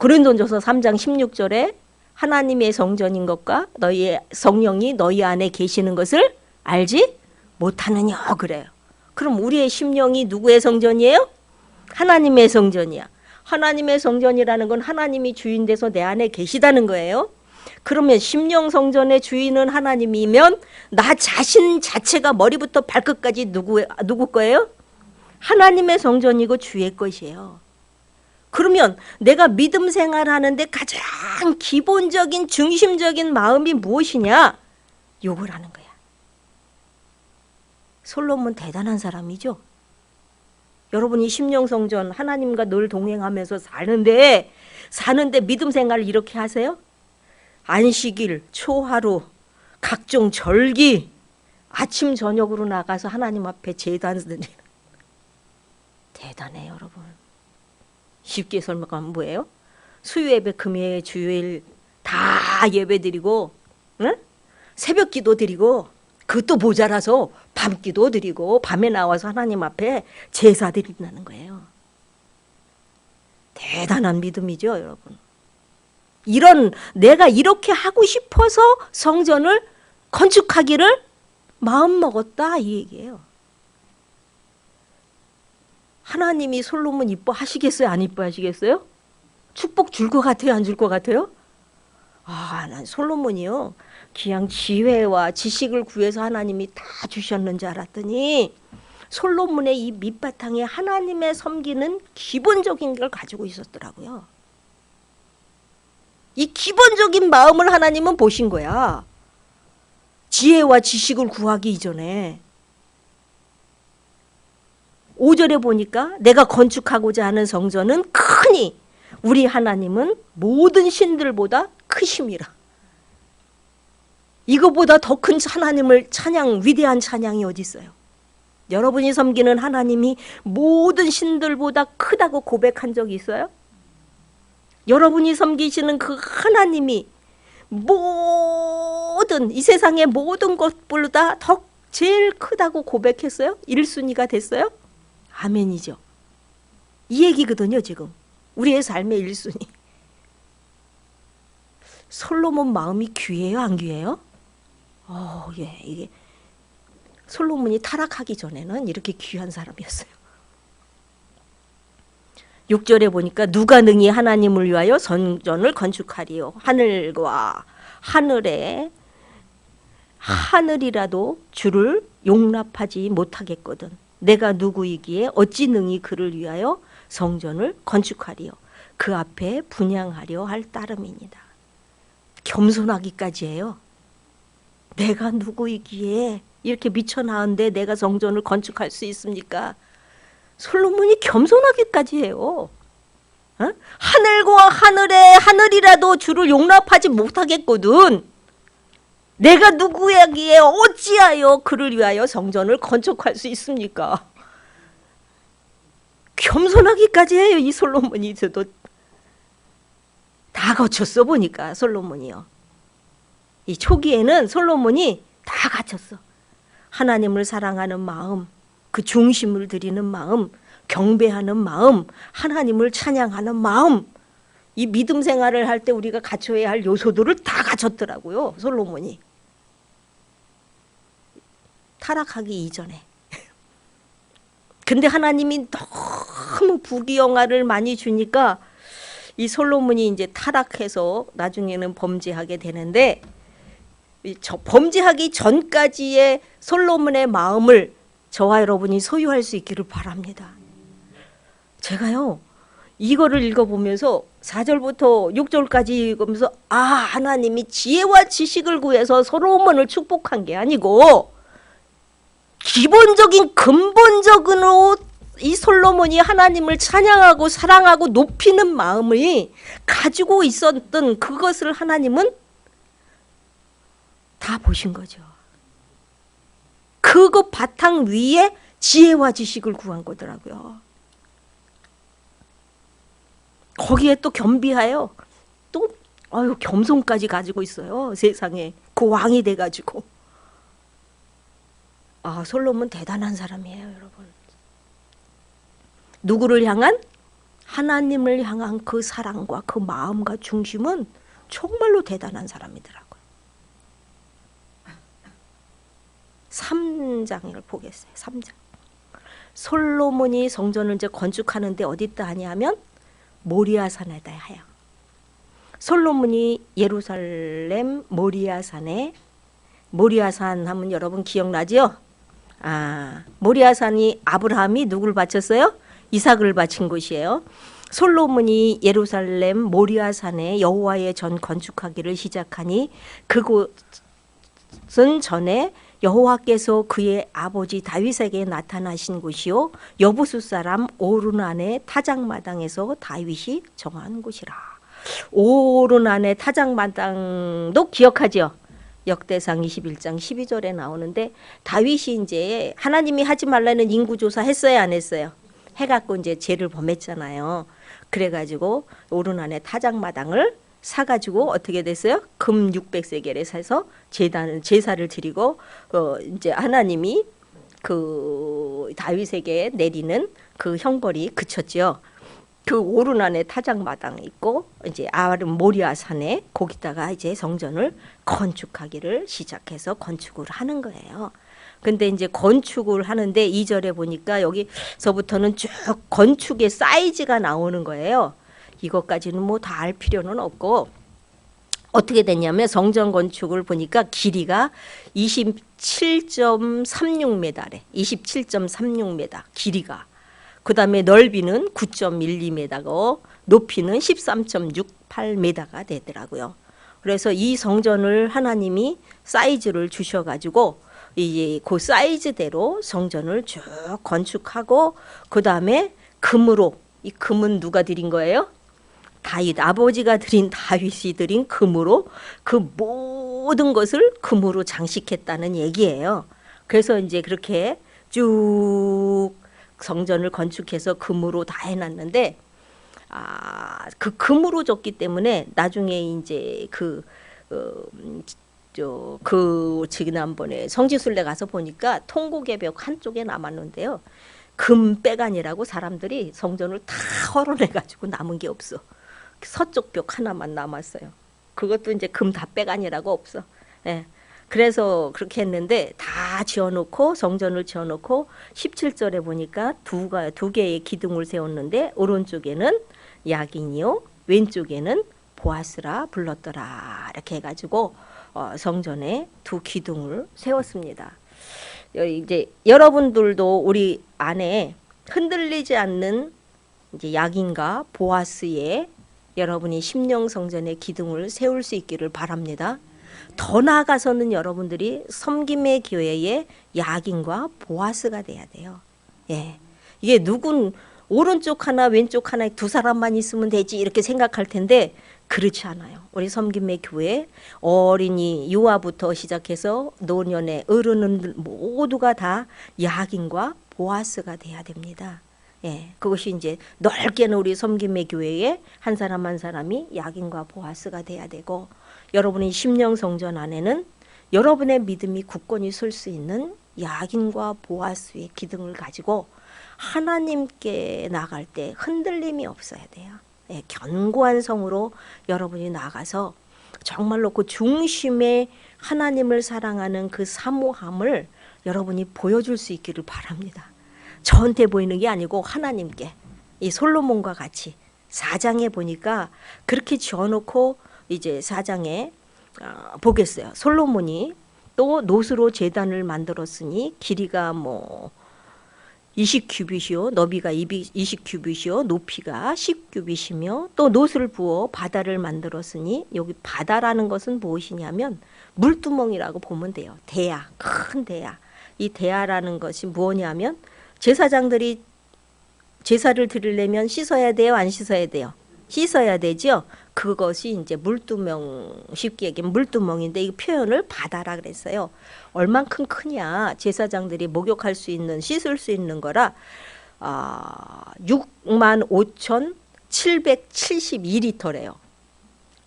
고린도전서 3장 16절에 하나님의 성전인 것과 너희의 성령이 너희 안에 계시는 것을 알지 못하느냐 그래요. 그럼 우리의 심령이 누구의 성전이에요? 하나님의 성전이야. 하나님의 성전이라는 건 하나님이 주인 돼서 내 안에 계시다는 거예요. 그러면 심령 성전의 주인은 하나님이면 나 자신 자체가 머리부터 발끝까지 누구 거예요? 하나님의 성전이고 주의 것이에요. 그러면 내가 믿음 생활하는데 가장 기본적인 중심적인 마음이 무엇이냐? 요걸 하는 거야. 솔로몬 대단한 사람이죠. 여러분이 심령성전 하나님과 늘 동행하면서 사는데 믿음 생활을 이렇게 하세요? 안식일, 초하루, 각종 절기 아침 저녁으로 나가서 하나님 앞에 제단 드리는, 대단해요 여러분. 쉽게 설명하면 뭐예요? 수요예배, 금요일, 주일 다 예배 드리고, 응? 새벽 기도 드리고, 그것도 모자라서 밤 기도 드리고 밤에 나와서 하나님 앞에 제사 드린다는 거예요. 대단한 믿음이죠 여러분. 내가 이렇게 하고 싶어서 성전을 건축하기를 마음먹었다 이 얘기예요. 하나님이 솔로몬 이뻐하시겠어요? 안 이뻐하시겠어요? 축복 줄 것 같아요? 안 줄 것 같아요? 난 솔로몬이요 그냥 지혜와 지식을 구해서 하나님이 다 주셨는 줄 알았더니 솔로몬의 이 밑바탕에 하나님의 섬기는 기본적인 걸 가지고 있었더라고요. 이 기본적인 마음을 하나님은 보신 거야. 지혜와 지식을 구하기 이전에. 5절에 보니까 내가 건축하고자 하는 성전은 크니 우리 하나님은 모든 신들보다 크심이라. 이거보다 더 큰 하나님을 위대한 찬양이 어디 있어요? 여러분이 섬기는 하나님이 모든 신들보다 크다고 고백한 적이 있어요? 여러분이 섬기시는 그 하나님이 모든 이 세상의 모든 것보다 더 제일 크다고 고백했어요? 1순위가 됐어요? 아멘이죠. 이 얘기거든요. 지금 우리의 삶의 1순위. 솔로몬 마음이 귀해요? 안 귀해요? 예, 이게 솔로몬이 타락하기 전에는 이렇게 귀한 사람이었어요. 6절에 보니까 누가 능히 하나님을 위하여 성전을 건축하리요. 하늘과 하늘에 하늘이라도 주를 용납하지 못하겠거든. 내가 누구이기에 어찌 능히 그를 위하여 성전을 건축하리요. 그 앞에 분향하려 할 따름이니다. 겸손하기까지 해요. 내가 누구이기에 이렇게 미쳐나은데 내가 성전을 건축할 수 있습니까? 솔로몬이 겸손하기까지 해요. 하늘과 하늘에 하늘이라도 주를 용납하지 못하겠거든. 내가 누구이기에 어찌하여 그를 위하여 성전을 건축할 수 있습니까? 겸손하기까지 해요. 이 솔로몬이. 저도 다 거쳤어 보니까 솔로몬이요. 이 초기에는 솔로몬이 다 갖췄어. 하나님을 사랑하는 마음, 그 중심을 드리는 마음, 경배하는 마음, 하나님을 찬양하는 마음, 이 믿음 생활을 할 때 우리가 갖춰야 할 요소들을 다 갖췄더라고요. 솔로몬이. 타락하기 이전에. 근데 하나님이 너무 부귀영화를 많이 주니까 이 솔로몬이 이제 타락해서 나중에는 범죄하게 되는데, 범죄하기 전까지의 솔로몬의 마음을 저와 여러분이 소유할 수 있기를 바랍니다. 제가요 이거를 읽어보면서 4절부터 6절까지 읽으면서 하나님이 지혜와 지식을 구해서 솔로몬을 축복한 게 아니고 기본적인 근본적으로 이 솔로몬이 하나님을 찬양하고 사랑하고 높이는 마음을 가지고 있었던 그것을 하나님은 다 보신 거죠. 그거 바탕 위에 지혜와 지식을 구한 거더라고요. 거기에 또 겸비하여 또 겸손까지 가지고 있어요. 세상에 그 왕이 돼가지고. 솔로몬 대단한 사람이에요, 여러분. 누구를 향한? 하나님을 향한 그 사랑과 그 마음과 중심은 정말로 대단한 사람이더라고요. 3장을 보겠어요. 3장. 솔로몬이 성전을 이제 건축하는데 어디다 하냐면 모리아산에다 해요. 솔로몬이 예루살렘 모리아산에, 모리아산 하면 여러분 기억나죠? 모리아산이 아브라함이 누구를 바쳤어요? 이삭을 바친 곳이에요. 솔로몬이 예루살렘 모리아산에 여호와의 전 건축하기를 시작하니 그곳은 전에 여호와께서 그의 아버지 다윗에게 나타나신 곳이요 여부수 사람 오르난의 타작마당에서 다윗이 정한 곳이라. 오르난의 타작마당도 기억하죠? 역대상 21장 12절에 나오는데 다윗이 이제 하나님이 하지 말라는 인구조사 했어요, 안 했어요? 해갖고 이제 죄를 범했잖아요. 그래가지고 오르난의 타작마당을 사가지고 어떻게 됐어요? 금 600세겔에 사서 제사를 드리고 이제 하나님이 그 다윗에게 내리는 그 형벌이 그쳤죠. 그 오르난의 타작마당 있고 이제 모리아산에 거기다가 이제 성전을 건축하기를 시작해서 건축을 하는 거예요. 근데 이제 건축을 하는데 2절에 보니까 여기서부터는 쭉 건축의 사이즈가 나오는 거예요. 이것까지는 뭐 다 알 필요는 없고 어떻게 됐냐면 성전 건축을 보니까 길이가 27.36m래. 27.36m 길이가. 그 다음에 넓이는 9.12m고 높이는 13.68m가 되더라고요. 그래서 이 성전을 하나님이 사이즈를 주셔가지고 이제 그 사이즈대로 성전을 쭉 건축하고 그 다음에 금으로, 이 금은 누가 드린 거예요? 다윗, 아버지가 드린 다윗이 드린 금으로 그 모든 것을 금으로 장식했다는 얘기예요. 그래서 이제 그렇게 쭉 성전을 건축해서 금으로 다 해놨는데 그 금으로 줬기 때문에 나중에 이제 지난번에 성지순례 가서 보니까 통곡의 벽 한쪽에 남았는데요. 금 빼간이라고 사람들이 성전을 다 헐어내가지고 남은 게 없어. 서쪽 벽 하나만 남았어요. 그것도 이제 금 다 빼간이라고 없어. 예. 그래서 그렇게 했는데 다 지어놓고 성전을 지어놓고 17절에 보니까 두 개의 기둥을 세웠는데 오른쪽에는 야긴이요 왼쪽에는 보아스라 불렀더라 이렇게 해가지고 성전에 두 기둥을 세웠습니다. 이제 여러분들도 우리 안에 흔들리지 않는 이제 야긴과 보아스의 여러분이 심령 성전의 기둥을 세울 수 있기를 바랍니다. 더 나아가서는 여러분들이 섬김의 교회의 야긴과 보아스가 돼야 돼요. 예, 이게 오른쪽 하나 왼쪽 하나 두 사람만 있으면 되지 이렇게 생각할 텐데 그렇지 않아요. 우리 섬김의 교회 어린이 유아부터 시작해서 노년의 어른들 모두가 다 야긴과 보아스가 돼야 됩니다. 예, 그것이 이제 넓게는 우리 섬김의 교회에 한 사람 한 사람이 야긴과 보아스가 돼야 되고 여러분의 심령 성전 안에는 여러분의 믿음이 굳건히 설 수 있는 야긴과 보아스의 기둥을 가지고 하나님께 나갈 때 흔들림이 없어야 돼요. 예, 견고한 성으로 여러분이 나가서 정말로 그 중심에 하나님을 사랑하는 그 사모함을 여러분이 보여줄 수 있기를 바랍니다. 저한테 보이는 게 아니고 하나님께. 이 솔로몬과 같이 4장에 보니까 그렇게 지어놓고 이제 4장에 보겠어요. 솔로몬이 또 노스로 제단을 만들었으니 길이가 20규빗이요 너비가 20규빗이요 높이가 10규빗이며 또 노스를 부어 바다를 만들었으니 여기 바다라는 것은 무엇이냐면 물두멍이라고 보면 돼요. 대야, 큰 대야. 이 대야라는 것이 무엇이냐면 제사장들이 제사를 드리려면 씻어야 돼요? 안 씻어야 돼요? 씻어야 되죠? 그것이 이제 물두멍, 쉽게 얘기하면 물두멍인데 이 표현을 바다라 그랬어요. 얼만큼 크냐? 제사장들이 목욕할 수 있는, 씻을 수 있는 거라 65,772리터래요.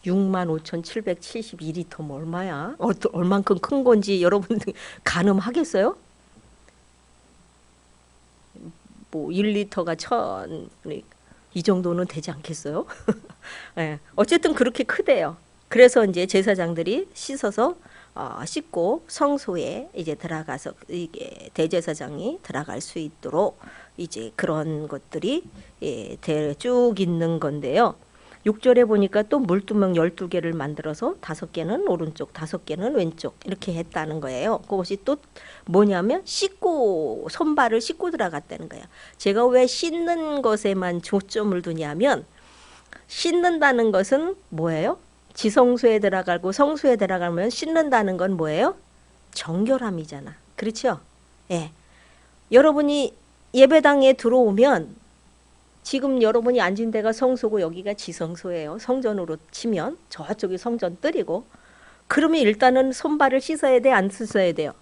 65,772리터면 얼마야? 얼만큼 큰 건지 여러분들 가늠하겠어요? 1리터가 1,000, 이 정도는 되지 않겠어요? 네, 어쨌든 그렇게 크대요. 그래서 이제 제사장들이 씻어서 씻고 성소에 이제 들어가서 이게 대제사장이 들어갈 수 있도록 이제 그런 것들이 쭉 있는 건데요. 6절에 보니까 또 물두멍 12개를 만들어서 5개는 오른쪽, 5개는 왼쪽 이렇게 했다는 거예요. 그것이 또 뭐냐면 손발을 씻고 들어갔다는 거예요. 제가 왜 씻는 것에만 초점을 두냐면 씻는다는 것은 뭐예요? 지성소에 들어가고 성소에 들어가면 씻는다는 건 뭐예요? 정결함이잖아. 그렇죠? 예. 여러분이 예배당에 들어오면 지금 여러분이 앉은 데가 성소고 여기가 지성소예요. 성전으로 치면 저쪽이 성전 뜰이고 그러면 일단은 손발을 씻어야 돼? 안 씻어야 돼요?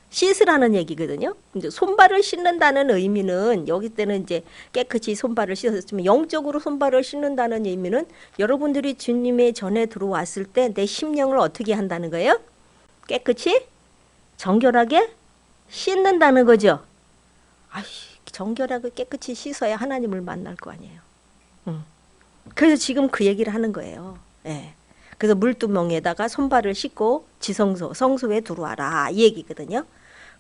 씻으라는 얘기거든요. 이제 손발을 씻는다는 의미는 여기 때는 이제 깨끗이 손발을 씻었지만 영적으로 손발을 씻는다는 의미는 여러분들이 주님의 전에 들어왔을 때 내 심령을 어떻게 한다는 거예요? 깨끗이 정결하게 씻는다는 거죠. 정결하게 깨끗이 씻어야 하나님을 만날 거 아니에요. 그래서 지금 그 얘기를 하는 거예요. 예. 그래서 물두멍에다가 손발을 씻고 지성소, 성소에 들어와라 이 얘기거든요.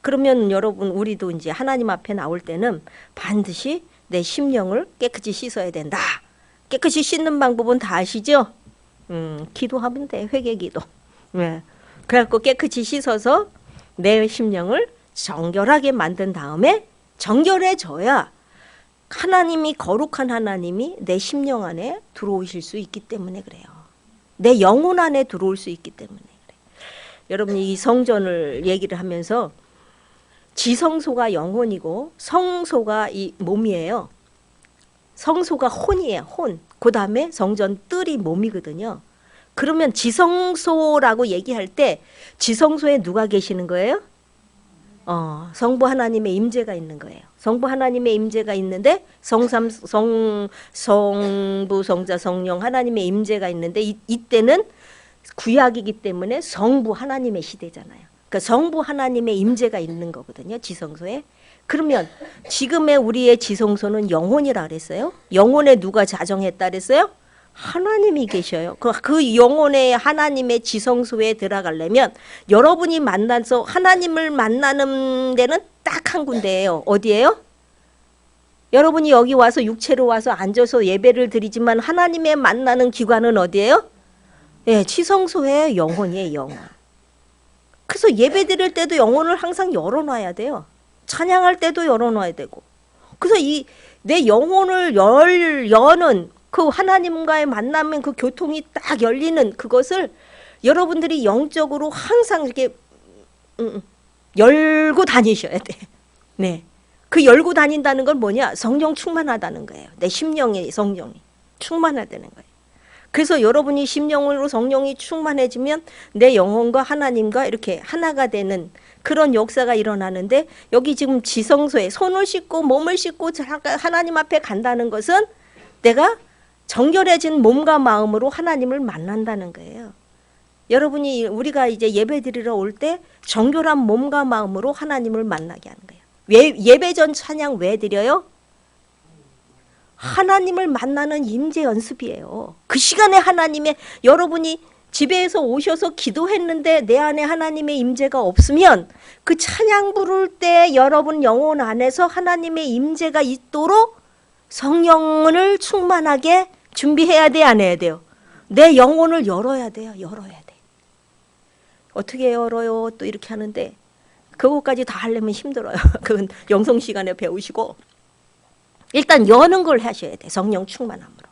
그러면 여러분 우리도 이제 하나님 앞에 나올 때는 반드시 내 심령을 깨끗이 씻어야 된다. 깨끗이 씻는 방법은 다 아시죠? 기도하면 돼. 회개기도. 네. 그래갖고 깨끗이 씻어서 내 심령을 정결하게 만든 다음에 정결해져야 하나님이 거룩한 하나님이 내 심령 안에 들어오실 수 있기 때문에 그래요. 내 영혼 안에 들어올 수 있기 때문에 그래요. 여러분이 이 성전을 얘기를 하면서 지성소가 영혼이고 성소가 이 몸이에요. 성소가 혼이에요. 혼. 그 다음에 성전 뜰이 몸이거든요. 그러면 지성소라고 얘기할 때 지성소에 누가 계시는 거예요? 성부 하나님의 임재가 있는 거예요. 성부 하나님의 임재가 있는데 성부, 성자, 성령 하나님의 임재가 있는데 이때는 구약이기 때문에 성부 하나님의 시대잖아요. 그러니까 성부 하나님의 임재가 있는 거거든요. 지성소에. 그러면 지금의 우리의 지성소는 영혼이라 그랬어요. 영혼에 누가 자정했다 그랬어요? 하나님이 계셔요. 그 영혼의 하나님의 지성소에 들어가려면 여러분이 만나서 하나님을 만나는 데는 딱 한 군데예요. 어디예요? 여러분이 여기 와서 육체로 와서 앉아서 예배를 드리지만 하나님의 만나는 기관은 어디예요? 네, 지성소의 영혼이에요. 영혼. 그래서 예배 드릴 때도 영혼을 항상 열어놔야 돼요. 찬양할 때도 열어놔야 되고. 그래서 내 영혼을 여는 그 하나님과의 만남은 그 교통이 딱 열리는 그것을 여러분들이 영적으로 항상 이렇게 열고 다니셔야 돼. 네. 그 열고 다닌다는 건 뭐냐? 성령 충만하다는 거예요. 내 심령에 성령이 충만하다는 거예요. 그래서 여러분이 심령으로 성령이 충만해지면 내 영혼과 하나님과 이렇게 하나가 되는 그런 역사가 일어나는데 여기 지금 지성소에 손을 씻고 몸을 씻고 하나님 앞에 간다는 것은 내가 정결해진 몸과 마음으로 하나님을 만난다는 거예요. 여러분이 우리가 이제 예배 드리러 올 때 정결한 몸과 마음으로 하나님을 만나게 하는 거예요. 예배 전 찬양 왜 드려요? 하나님을 만나는 임재 연습이에요. 그 시간에 하나님의 여러분이 집에서 오셔서 기도했는데 내 안에 하나님의 임재가 없으면 그 찬양 부를 때 여러분 영혼 안에서 하나님의 임재가 있도록 성령을 충만하게 준비해야 돼, 안 해야 돼요? 내 영혼을 열어야 돼요. 열어야 돼. 어떻게 열어요? 또 이렇게 하는데 그것까지 다 하려면 힘들어요. 그건 영성 시간에 배우시고 일단 여는 걸 하셔야 돼. 성령 충만함으로.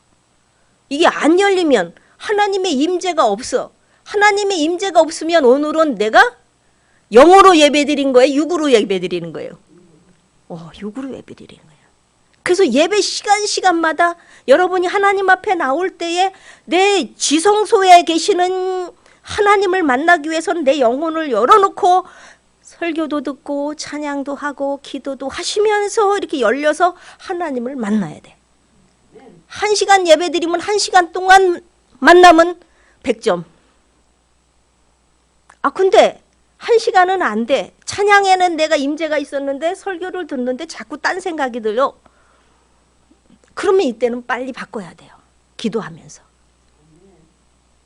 이게 안 열리면 하나님의 임재가 없어. 하나님의 임재가 없으면 오늘은 내가 영으로 예배드린 거예요? 육으로 예배드리는 거예요? 육으로 예배드리는 거예요. 그래서 예배 시간마다 여러분이 하나님 앞에 나올 때에 내 지성소에 계시는 하나님을 만나기 위해서는 내 영혼을 열어놓고 설교도 듣고 찬양도 하고 기도도 하시면서 이렇게 열려서 하나님을 만나야 돼. 1시간 예배 드리면 1시간 동안 만나면 100점. 근데 1시간은 안 돼. 찬양에는 내가 임재가 있었는데 설교를 듣는데 자꾸 딴 생각이 들려. 그러면 이때는 빨리 바꿔야 돼요. 기도하면서.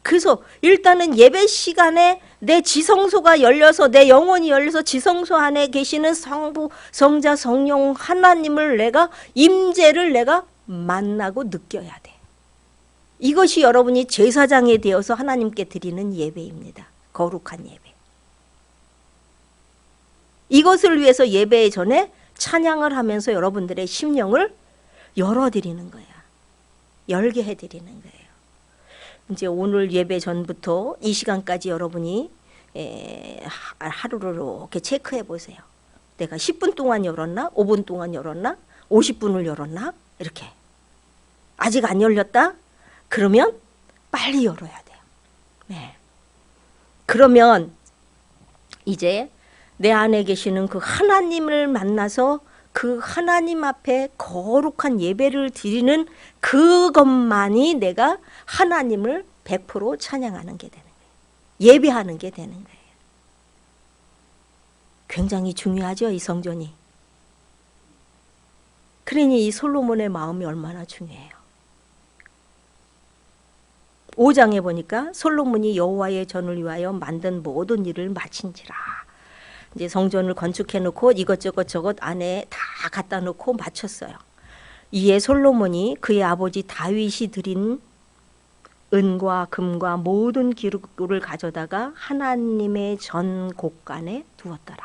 그래서 일단은 예배 시간에 내 지성소가 열려서 내 영혼이 열려서 지성소 안에 계시는 성부, 성자, 성령 하나님을 내가 임재를 내가 만나고 느껴야 돼. 이것이 여러분이 제사장이 되어서 하나님께 드리는 예배입니다. 거룩한 예배. 이것을 위해서 예배 전에 찬양을 하면서 여러분들의 심령을 열어드리는 거야. 열게 해드리는 거예요. 이제 오늘 예배 전부터 이 시간까지 여러분이 하루를 이렇게 체크해 보세요. 내가 10분 동안 열었나? 5분 동안 열었나? 50분을 열었나? 이렇게. 아직 안 열렸다? 그러면 빨리 열어야 돼요. 네. 그러면 이제 내 안에 계시는 그 하나님을 만나서 그 하나님 앞에 거룩한 예배를 드리는 그것만이 내가 하나님을 100% 찬양하는 게 되는 거예요. 예배하는 게 되는 거예요. 굉장히 중요하죠, 이 성전이. 그러니 이 솔로몬의 마음이 얼마나 중요해요. 5장에 보니까 솔로몬이 여호와의 전을 위하여 만든 모든 일을 마친지라. 이제 성전을 건축해 놓고 이것저것 저것 안에 다 갖다 놓고 마쳤어요. 이에 솔로몬이 그의 아버지 다윗이 드린 은과 금과 모든 기록을 가져다가 하나님의 전 곳간에 두었더라.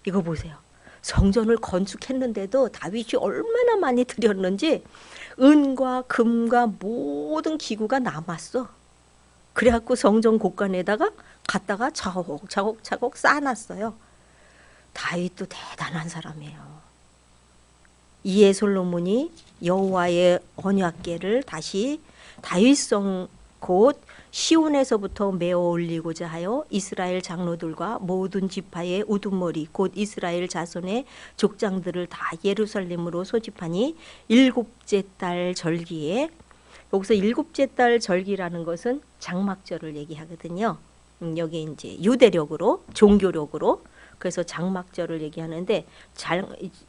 이거 보세요. 성전을 건축했는데도 다윗이 얼마나 많이 드렸는지 은과 금과 모든 기구가 남았어. 그래갖고 성전 곳간에다가 갖다가 차곡차곡 쌓아놨어요. 다윗도 대단한 사람이에요. 이에 솔로몬이 여호와의 언약궤를 다시 다윗성 곧 시온에서부터 메어 올리고자 하여 이스라엘 장로들과 모든 지파의 우두머리 곧 이스라엘 자손의 족장들을 다 예루살렘으로 소집하니 일곱째 달 절기에, 여기서 일곱째 달 절기라는 것은 장막절을 얘기하거든요. 여기 이제 유대력으로, 종교력으로, 그래서 장막절을 얘기하는데,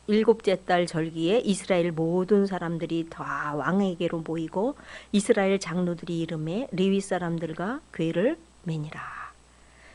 일곱째 달 절기에 이스라엘 모든 사람들이 다 왕에게로 모이고 이스라엘 장로들이 이름에 레위 사람들과 궤를 매니라.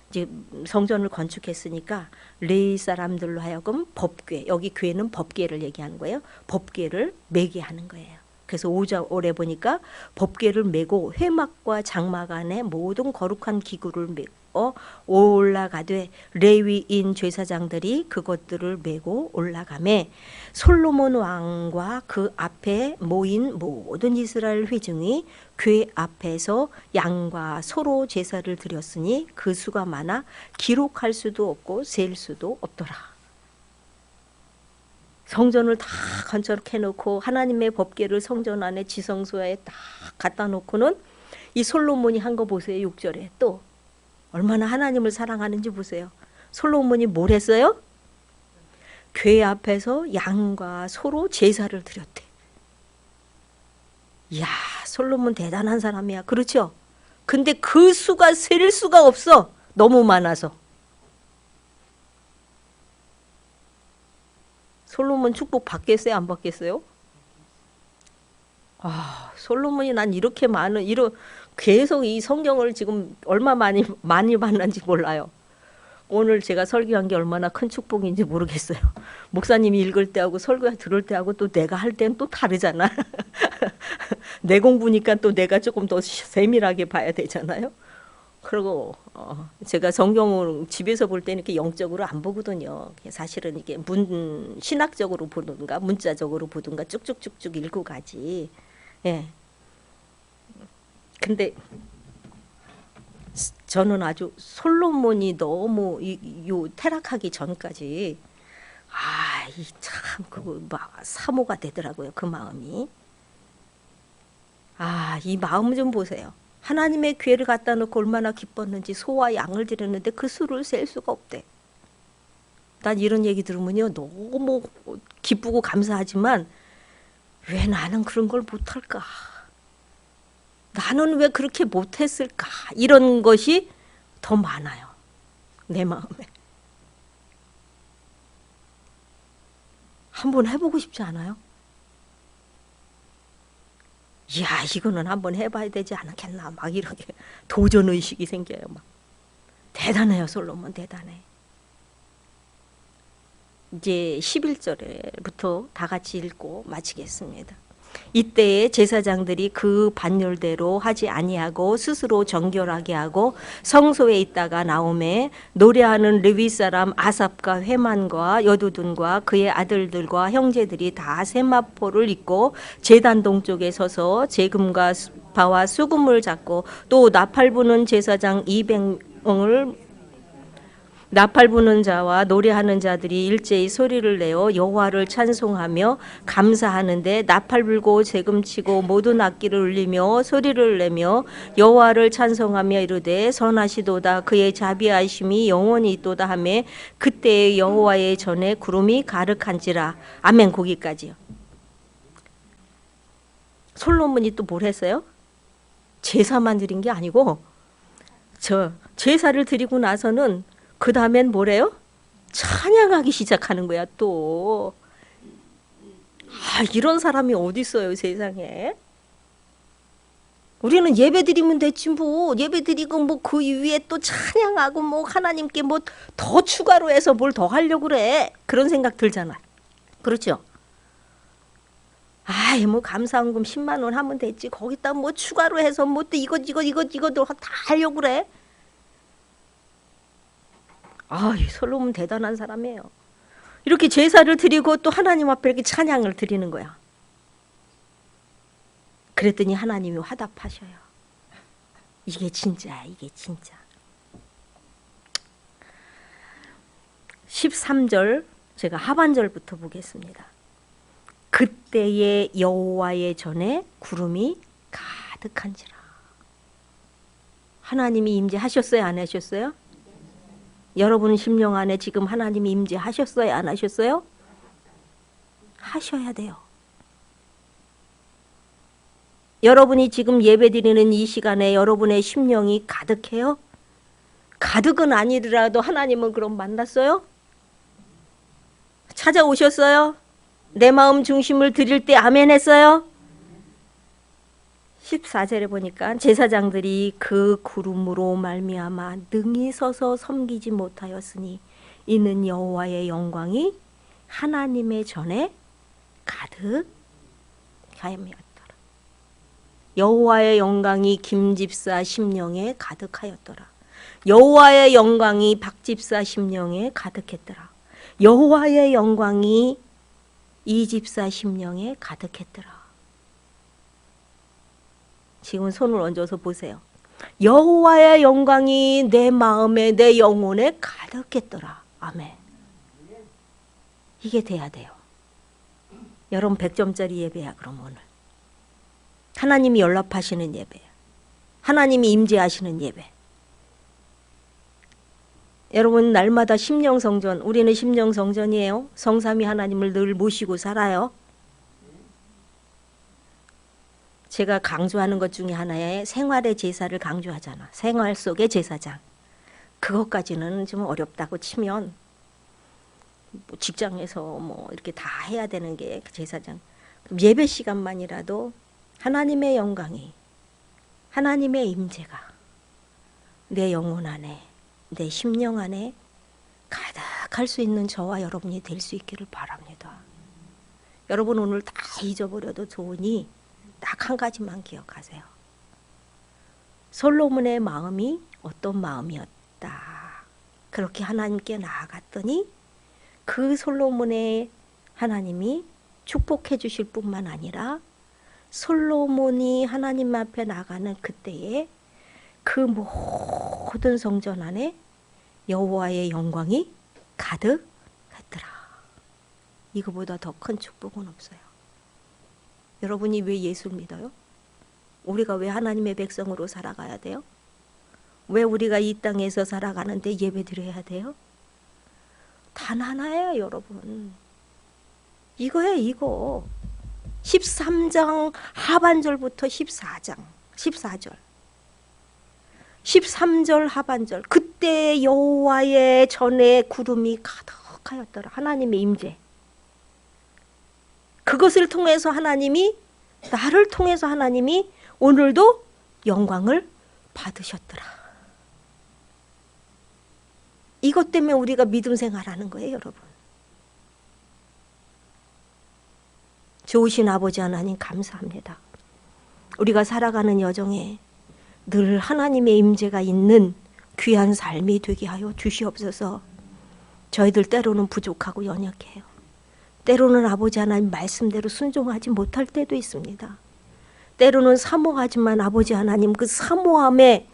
이제 성전을 건축했으니까 레위 사람들로 하여금 법궤, 여기 궤는 법궤를 얘기하는 거예요. 법궤를 매게 하는 거예요. 그래서 5절에 보니까 법궤를 메고 회막과 장막 안에 모든 거룩한 기구를 메고 올라가되 레위인 제사장들이 그것들을 메고 올라가매 솔로몬 왕과 그 앞에 모인 모든 이스라엘 회중이 궤 앞에서 양과 소로 제사를 드렸으니 그 수가 많아 기록할 수도 없고 셀 수도 없더라. 성전을 다 건축해 놓고 하나님의 법궤를 성전 안에 지성소에 딱 갖다 놓고는 이 솔로몬이 한 거 보세요. 6절에 또 얼마나 하나님을 사랑하는지 보세요. 솔로몬이 뭘 했어요? 궤 앞에서 양과 소로 제사를 드렸대. 이야, 솔로몬 대단한 사람이야. 그렇죠? 근데 그 수가 셀 수가 없어. 너무 많아서. 솔로몬 축복 받겠어요? 안 받겠어요? 아, 솔로몬이 난 이렇게 많은, 계속 이 성경을 지금 얼마 많이 봤는지 몰라요. 오늘 제가 설교한 게 얼마나 큰 축복인지 모르겠어요. 목사님이 읽을 때하고 설교 들을 때하고 또 내가 할 때는 또 다르잖아. 내 공부니까 또 내가 조금 더 세밀하게 봐야 되잖아요. 그리고 제가 성경을 집에서 볼 때는 이렇게 영적으로 안 보거든요. 사실은 이게 신학적으로 보든가 문자적으로 보든가 쭉쭉쭉쭉 읽고 가지. 예. 근데 저는 아주 솔로몬이 너무 요 타락하기 전까지 이 참 그거 막 사모가 되더라고요. 그 마음이. 이 마음 좀 보세요. 하나님의 궤를 갖다 놓고 얼마나 기뻤는지 소와 양을 드렸는데 그 수를 셀 수가 없대. 난 이런 얘기 들으면요 너무 기쁘고 감사하지만 왜 나는 그런 걸 못할까? 나는 왜 그렇게 못했을까? 이런 것이 더 많아요. 내 마음에. 한번 해보고 싶지 않아요? 이야, 이거는 한번 해봐야 되지 않겠나 막 이렇게 도전의식이 생겨요. 막 대단해요. 솔로몬 대단해. 이제 11절부터 다 같이 읽고 마치겠습니다. 이때에 제사장들이 그 반열대로 하지 아니하고 스스로 정결하게 하고 성소에 있다가 나오매 노래하는 레위 사람 아삽과 헤만과 여두둔과 그의 아들들과 형제들이 다 세마포를 입고 제단 동쪽에 서서 제금과 바와 수금을 잡고 또 나팔 부는 제사장 200명을 나팔 부는 자와 노래하는 자들이 일제히 소리를 내어 여호와를 찬송하며 감사하는데 나팔 불고 재금치고 모든 악기를 울리며 소리를 내며 여호와를 찬송하며 이르되 선하시도다 그의 자비하심이 영원히 있도다 하매 그때에 여호와의 전에 구름이 가득한지라. 아멘. 거기까지요. 솔로몬이 또 뭘 했어요? 제사만 드린 게 아니고 제사를 드리고 나서는 그 다음엔 뭐래요? 찬양하기 시작하는 거야 또. 이런 사람이 어디 있어요 세상에. 우리는 예배 드리면 됐지 뭐. 예배 드리고 뭐 그 위에 또 찬양하고 뭐 하나님께 뭐 더 추가로 해서 뭘 더 하려고 그래. 그런 생각 들잖아. 그렇죠? 뭐 감사원금 10만 원 하면 됐지. 거기다 뭐 추가로 해서 뭐 또 이것도 다 하려고 그래. 이 솔로몬 대단한 사람이에요. 이렇게 제사를 드리고 또 하나님 앞에 이렇게 찬양을 드리는 거야. 그랬더니 하나님이 화답하셔요. 이게 진짜야, 이게 진짜. 13절 제가 하반절부터 보겠습니다. 그때의 여호와의 전에 구름이 가득한지라. 하나님이 임재하셨어요, 안 하셨어요? 여러분 심령 안에 지금 하나님이 임재하셨어요, 안 하셨어요? 하셔야 돼요. 여러분이 지금 예배드리는 이 시간에 여러분의 심령이 가득해요? 가득은 아니더라도 하나님은 그럼 만났어요? 찾아오셨어요? 내 마음 중심을 드릴 때 아멘 했어요? 14절에 보니까 제사장들이 그 구름으로 말미암아 능히 서서 섬기지 못하였으니 이는 여호와의 영광이 하나님의 전에 가득하였더라. 여호와의 영광이 김 집사 심령에 가득하였더라. 여호와의 영광이 박 집사 심령에 가득했더라. 여호와의 영광이 이 집사 심령에 가득했더라. 지금 손을 얹어서 보세요. 여호와의 영광이 내 마음에 내 영혼에 가득했더라. 아멘. 이게 돼야 돼요. 여러분 100점짜리 예배야 그럼 오늘. 하나님이 연락하시는 예배야. 하나님이 임재하시는 예배. 여러분 날마다 심령성전, 우리는 심령성전이에요. 성삼위 하나님을 늘 모시고 살아요. 제가 강조하는 것 중에 하나에 생활의 제사를 강조하잖아. 생활 속의 제사장. 그것까지는 좀 어렵다고 치면 뭐 직장에서 뭐 이렇게 다 해야 되는 게 제사장. 예배 시간만이라도 하나님의 영광이, 하나님의 임재가 내 영혼 안에, 내 심령 안에 가득할 수 있는 저와 여러분이 될 수 있기를 바랍니다. 여러분 오늘 다 잊어버려도 좋으니 딱 한 가지만 기억하세요. 솔로몬의 마음이 어떤 마음이었다. 그렇게 하나님께 나아갔더니 그 솔로몬의 하나님이 축복해 주실 뿐만 아니라 솔로몬이 하나님 앞에 나가는 그때에 그 모든 성전 안에 여호와의 영광이 가득했더라. 이거보다 더 큰 축복은 없어요. 여러분이 왜 예수를 믿어요? 우리가 왜 하나님의 백성으로 살아가야 돼요? 왜 우리가 이 땅에서 살아가는데 예배드려야 돼요? 단 하나예요, 여러분. 이거예요, 이거. 13장 하반절부터 14절. 13절 하반절. 그때 여호와의 전에 구름이 가득하였더라. 하나님의 임재. 그것을 통해서 하나님이, 나를 통해서 하나님이 오늘도 영광을 받으셨더라. 이것 때문에 우리가 믿음 생활하는 거예요, 여러분. 좋으신 아버지 하나님 감사합니다. 우리가 살아가는 여정에 늘 하나님의 임재가 있는 귀한 삶이 되게 하여 주시옵소서. 저희들 때로는 부족하고 연약해요. 때로는 아버지 하나님 말씀대로 순종하지 못할 때도 있습니다. 때로는 사모하지만 아버지 하나님 그 사모함에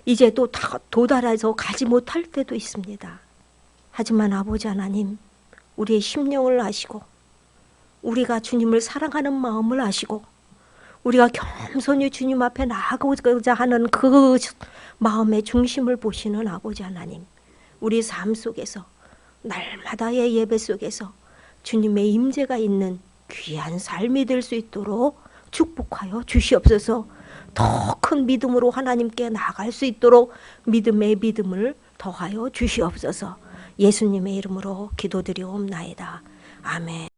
이제 또 도달해서 가지 못할 때도 있습니다. 하지만 아버지 하나님 우리의 심령을 아시고 우리가 주님을 사랑하는 마음을 아시고 우리가 겸손히 주님 앞에 나아가고자 하는 그 마음의 중심을 보시는 아버지 하나님, 우리 삶 속에서 날마다의 예배 속에서 주님의 임재가 있는 귀한 삶이 될 수 있도록 축복하여 주시옵소서. 더 큰 믿음으로 하나님께 나아갈 수 있도록 믿음의 믿음을 더하여 주시옵소서. 예수님의 이름으로 기도드리옵나이다. 아멘.